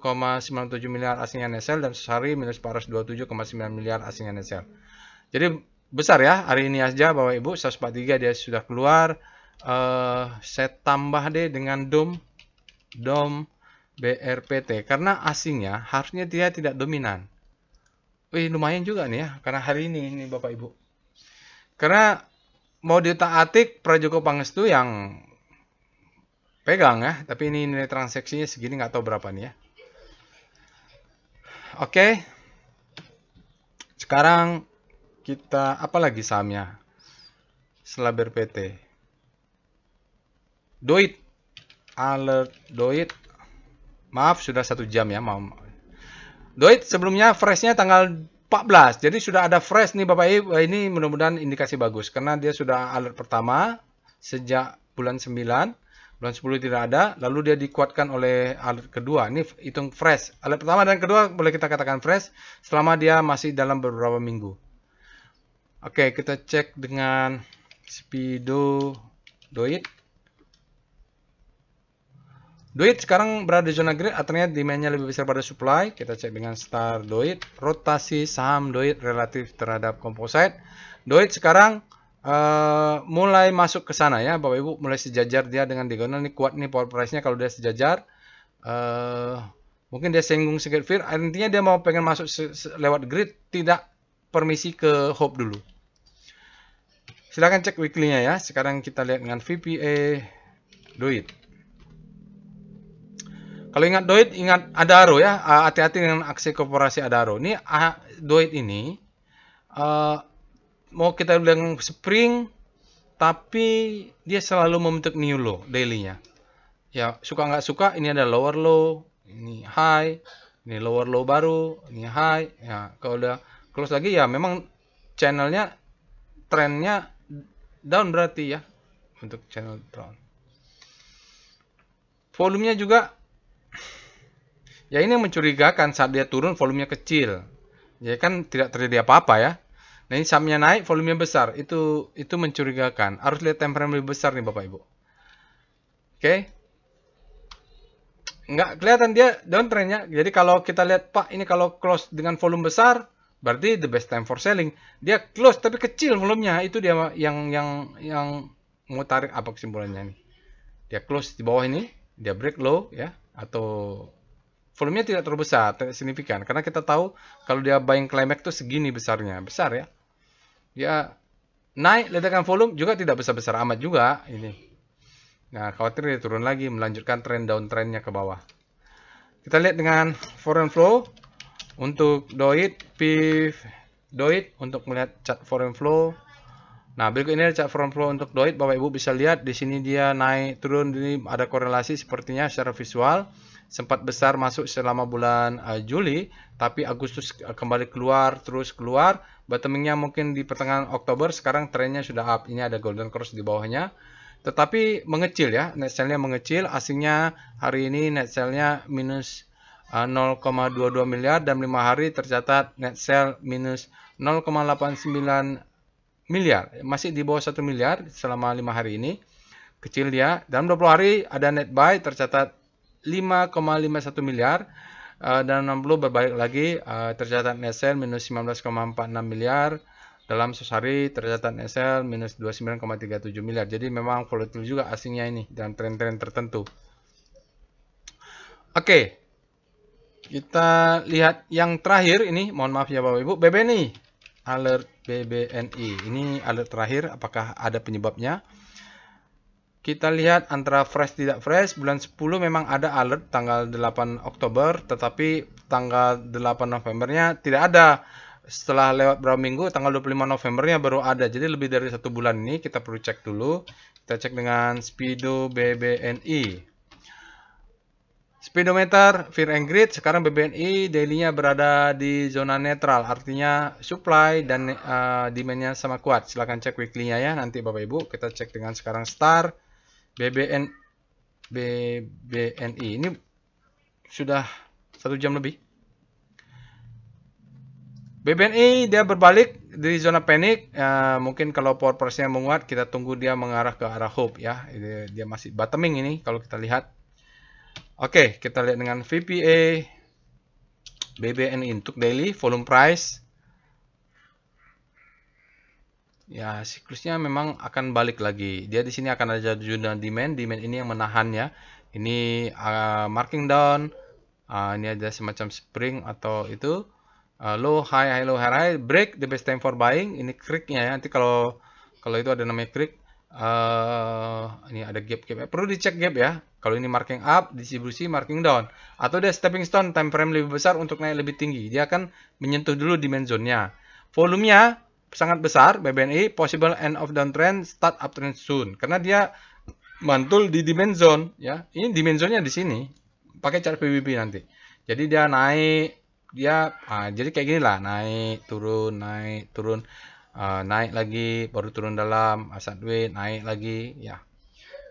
Speaker 1: miliar asingnya net sell, dan sehari minus 427,9 miliar asingnya net sell. Jadi besar ya hari ini aja Bapak Ibu, 143 dia sudah keluar. Saya tambah deh dengan DOM BRPT karena asingnya harusnya dia tidak dominan. Wih, lumayan juga nih ya karena hari ini Bapak Ibu. Karena mau diutak-atik Prajogo Pangestu yang pegang ya, tapi ini nilai transaksinya segini, nggak tahu berapa nih ya. Oke. Sekarang kita apa lagi sahamnya setelah BRPT? Doit, alert Doit. Maaf sudah 1 jam ya, Doit sebelumnya freshnya tanggal 14, jadi sudah ada fresh nih Bapak Ibu. Ini mudah-mudahan indikasi bagus karena dia sudah alert pertama sejak bulan 9, bulan 10 tidak ada, lalu dia dikuatkan oleh alert kedua. Ini hitung fresh, alert pertama dan kedua boleh kita katakan fresh selama dia masih dalam beberapa minggu. Oke, kita cek dengan Speedo Doit. Doit sekarang berada di zona green, artinya demand-nya lebih besar pada supply. Kita cek dengan Star Doit, rotasi saham Doit relatif terhadap composite. Doit sekarang mulai masuk ke sana ya, Bapak Ibu, mulai sejajar dia dengan diagonal. Ini kuat nih power price-nya kalau dia sejajar. Mungkin dia singgung sedikit fear, intinya dia mau pengen masuk lewat grid, tidak permisi ke hope dulu. Silahkan cek weekly-nya ya. Sekarang kita lihat dengan VPA Doit. Kalau ingat Doit, ingat Adaro ya. Hati-hati dengan aksi korporasi Adaro. Ini Doit ini mau kita bilang spring, tapi dia selalu membentuk new low daily-nya. Ya, suka nggak suka, ini ada lower low, ini high, ini lower low baru, ini high. Ya, kalau udah close lagi ya memang channelnya, trennya down berarti ya, untuk channel down. Volumenya juga, ya ini yang mencurigakan saat dia turun volumenya kecil. Ya kan tidak terjadi apa-apa ya. Nah ini sahamnya naik volumenya besar. Itu mencurigakan. Harus lihat time frame lebih besar nih Bapak Ibu. Oke. Nggak kelihatan dia downtrendnya. Jadi kalau kita lihat, Pak, ini kalau close dengan volume besar, berarti the best time for selling. Dia close tapi kecil volumenya. Itu dia yang mau tarik apa kesimpulannya nih. Dia close di bawah ini, dia break low ya, atau volumenya tidak terlalu besar, tidak signifikan. Karena kita tahu kalau dia buying climax itu segini besarnya. Besar ya. Dia naik ledakan volume juga tidak besar-besar amat juga ini. Nah, khawatir dia turun lagi, melanjutkan tren downtrendnya ke bawah. Kita lihat dengan foreign flow untuk Doit, PIF Doit untuk melihat chart foreign flow. Nah, berikut ini chart foreign flow untuk Doit. Bapak Ibu bisa lihat di sini dia naik turun, ini ada korelasi sepertinya secara visual. sempat besar masuk selama bulan Juli, tapi Agustus kembali keluar, terus keluar. Bottomingnya mungkin di pertengahan Oktober, sekarang trennya sudah up. Ini ada golden cross di bawahnya. Tetapi mengecil ya, net sell-nya mengecil. Asingnya hari ini net sell-nya minus 0,22 miliar dan 5 hari tercatat net sell minus 0,89 miliar. Masih di bawah 1 miliar selama 5 hari ini. Kecil dia. Dalam 20 hari ada net buy tercatat 5,51 miliar. Dan 60 berbalik lagi tercatat net sell minus 19,46 miliar. Dalam sehari tercatat net sell minus 29,37 miliar. Jadi memang volatile juga asingnya ini dalam tren-tren tertentu. Oke. Kita lihat yang terakhir ini, mohon maaf ya Bapak Ibu, BBNI. Alert BBNI. Ini alert terakhir, apakah ada penyebabnya? Kita lihat antara fresh tidak fresh, bulan 10 memang ada alert tanggal 8 Oktober, tetapi tanggal 8 Novembernya tidak ada. Setelah lewat berapa minggu, tanggal 25 Novembernya baru ada. Jadi lebih dari 1 bulan ini kita perlu cek dulu. Kita cek dengan Speedo BBNI. Speedometer Fear and Greed, sekarang BBNI daily-nya berada di zona netral, artinya supply dan demand-nya sama kuat. Silahkan cek weekly-nya ya nanti Bapak Ibu. Kita cek dengan sekarang STAR BBNI. Ini sudah 1 jam lebih. BBNI dia berbalik di zona panik. Mungkin kalau power price-nya menguat, kita tunggu dia mengarah ke arah hope ya. Dia masih bottoming ini kalau kita lihat. Oke, kita lihat dengan VPA BBNI untuk daily volume price. Ya, siklusnya memang akan balik lagi. Dia di sini akan ada zona demand. Demand ini yang menahan ya. Ini marking down. Ini ada semacam spring atau itu low high low high break. The best time for buying. Ini creek-nya ya. Nanti kalau itu ada namanya creek. Ini ada gap. Perlu dicek gap ya. Kalau ini marking up, distribusi marking down. Atau dia stepping stone, time frame lebih besar untuk naik lebih tinggi. Dia akan menyentuh dulu demand zone-nya. Volumenya sangat besar, BBNI, possible end of downtrend, start uptrend soon. Karena dia mantul di demand zone. Ya. Ini demand zone-nya di sini. Pakai chart PBB nanti. Jadi dia naik, jadi kayak gini lah. Naik, turun, naik lagi, baru turun dalam, sideways, naik lagi. Ya.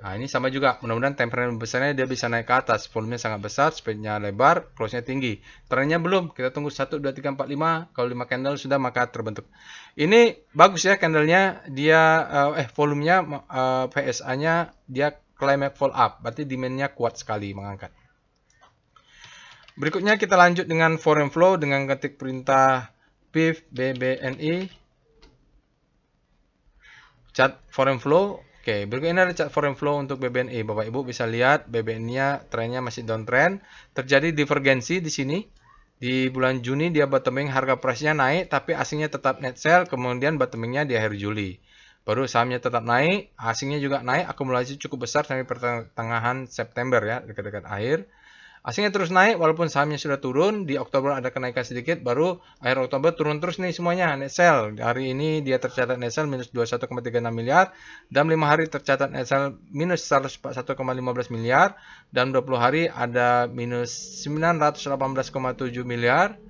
Speaker 1: Nah, ini sama juga. Mudah-mudahan time frame besarnya dia bisa naik ke atas. Volumenya sangat besar, spreadnya lebar, close-nya tinggi. Trennya belum. Kita tunggu 1, 2, 3, 4, 5. Kalau 5 candle sudah maka terbentuk. Ini bagus ya candlenya. Dia volumenya, PSA-nya dia climax fall up. Berarti demand-nya kuat sekali mengangkat. Berikutnya kita lanjut dengan foreign flow dengan ketik perintah PIF BBNI. Chart foreign flow. Oke, berikutnya ada chart foreign flow untuk BBNI. Bapak Ibu bisa lihat BBNI-nya trennya masih downtrend. Terjadi divergensi di sini. Di bulan Juni dia bottoming, harga price-nya naik, tapi asingnya tetap net sell. Kemudian bottoming-nya di akhir Juli. Baru sahamnya tetap naik, asingnya juga naik, akumulasi cukup besar sampai pertengahan September ya, dekat-dekat akhir. Asingnya terus naik walaupun sahamnya sudah turun. Di Oktober ada kenaikan sedikit, baru akhir Oktober turun terus nih semuanya net sell. Hari ini dia tercatat net sell minus 21,36 miliar. Dalam 5 hari tercatat net sell minus 141,15 miliar. Dalam 20 hari ada minus 918,7 miliar.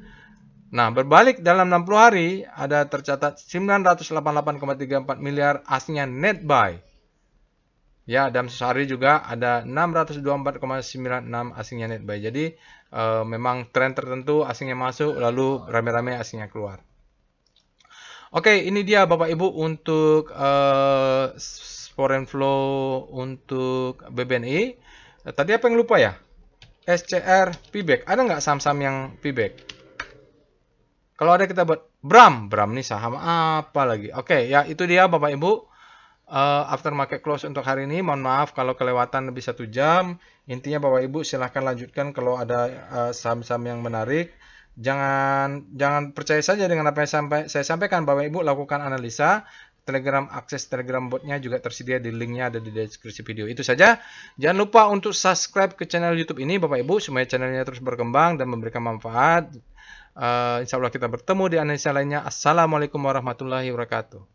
Speaker 1: Nah, berbalik dalam 60 hari ada tercatat 988,34 miliar aslinya net buy. Ya, dalam sehari juga ada 624,96 asingnya net buy. Jadi memang tren tertentu asingnya masuk lalu rame-rame asingnya keluar. Oke, ini dia Bapak Ibu untuk foreign flow untuk BBNI. Tadi apa yang lupa ya? SCR PBAC. Ada nggak saham-saham yang PBAC? Kalau ada kita buat Bram nih saham apa lagi? Oke, ya itu dia Bapak Ibu. After market close untuk hari ini, mohon maaf kalau kelewatan lebih 1 jam. Intinya Bapak Ibu silahkan lanjutkan kalau ada saham-saham yang menarik. Jangan percaya saja dengan apa yang saya sampaikan. Bapak Ibu lakukan analisa. Akses Telegram botnya juga tersedia di linknya ada di deskripsi video. Itu saja. Jangan lupa untuk subscribe ke channel YouTube ini Bapak Ibu supaya channelnya terus berkembang dan memberikan manfaat. Insya Allah kita bertemu di analisa lainnya. Assalamualaikum warahmatullahi wabarakatuh.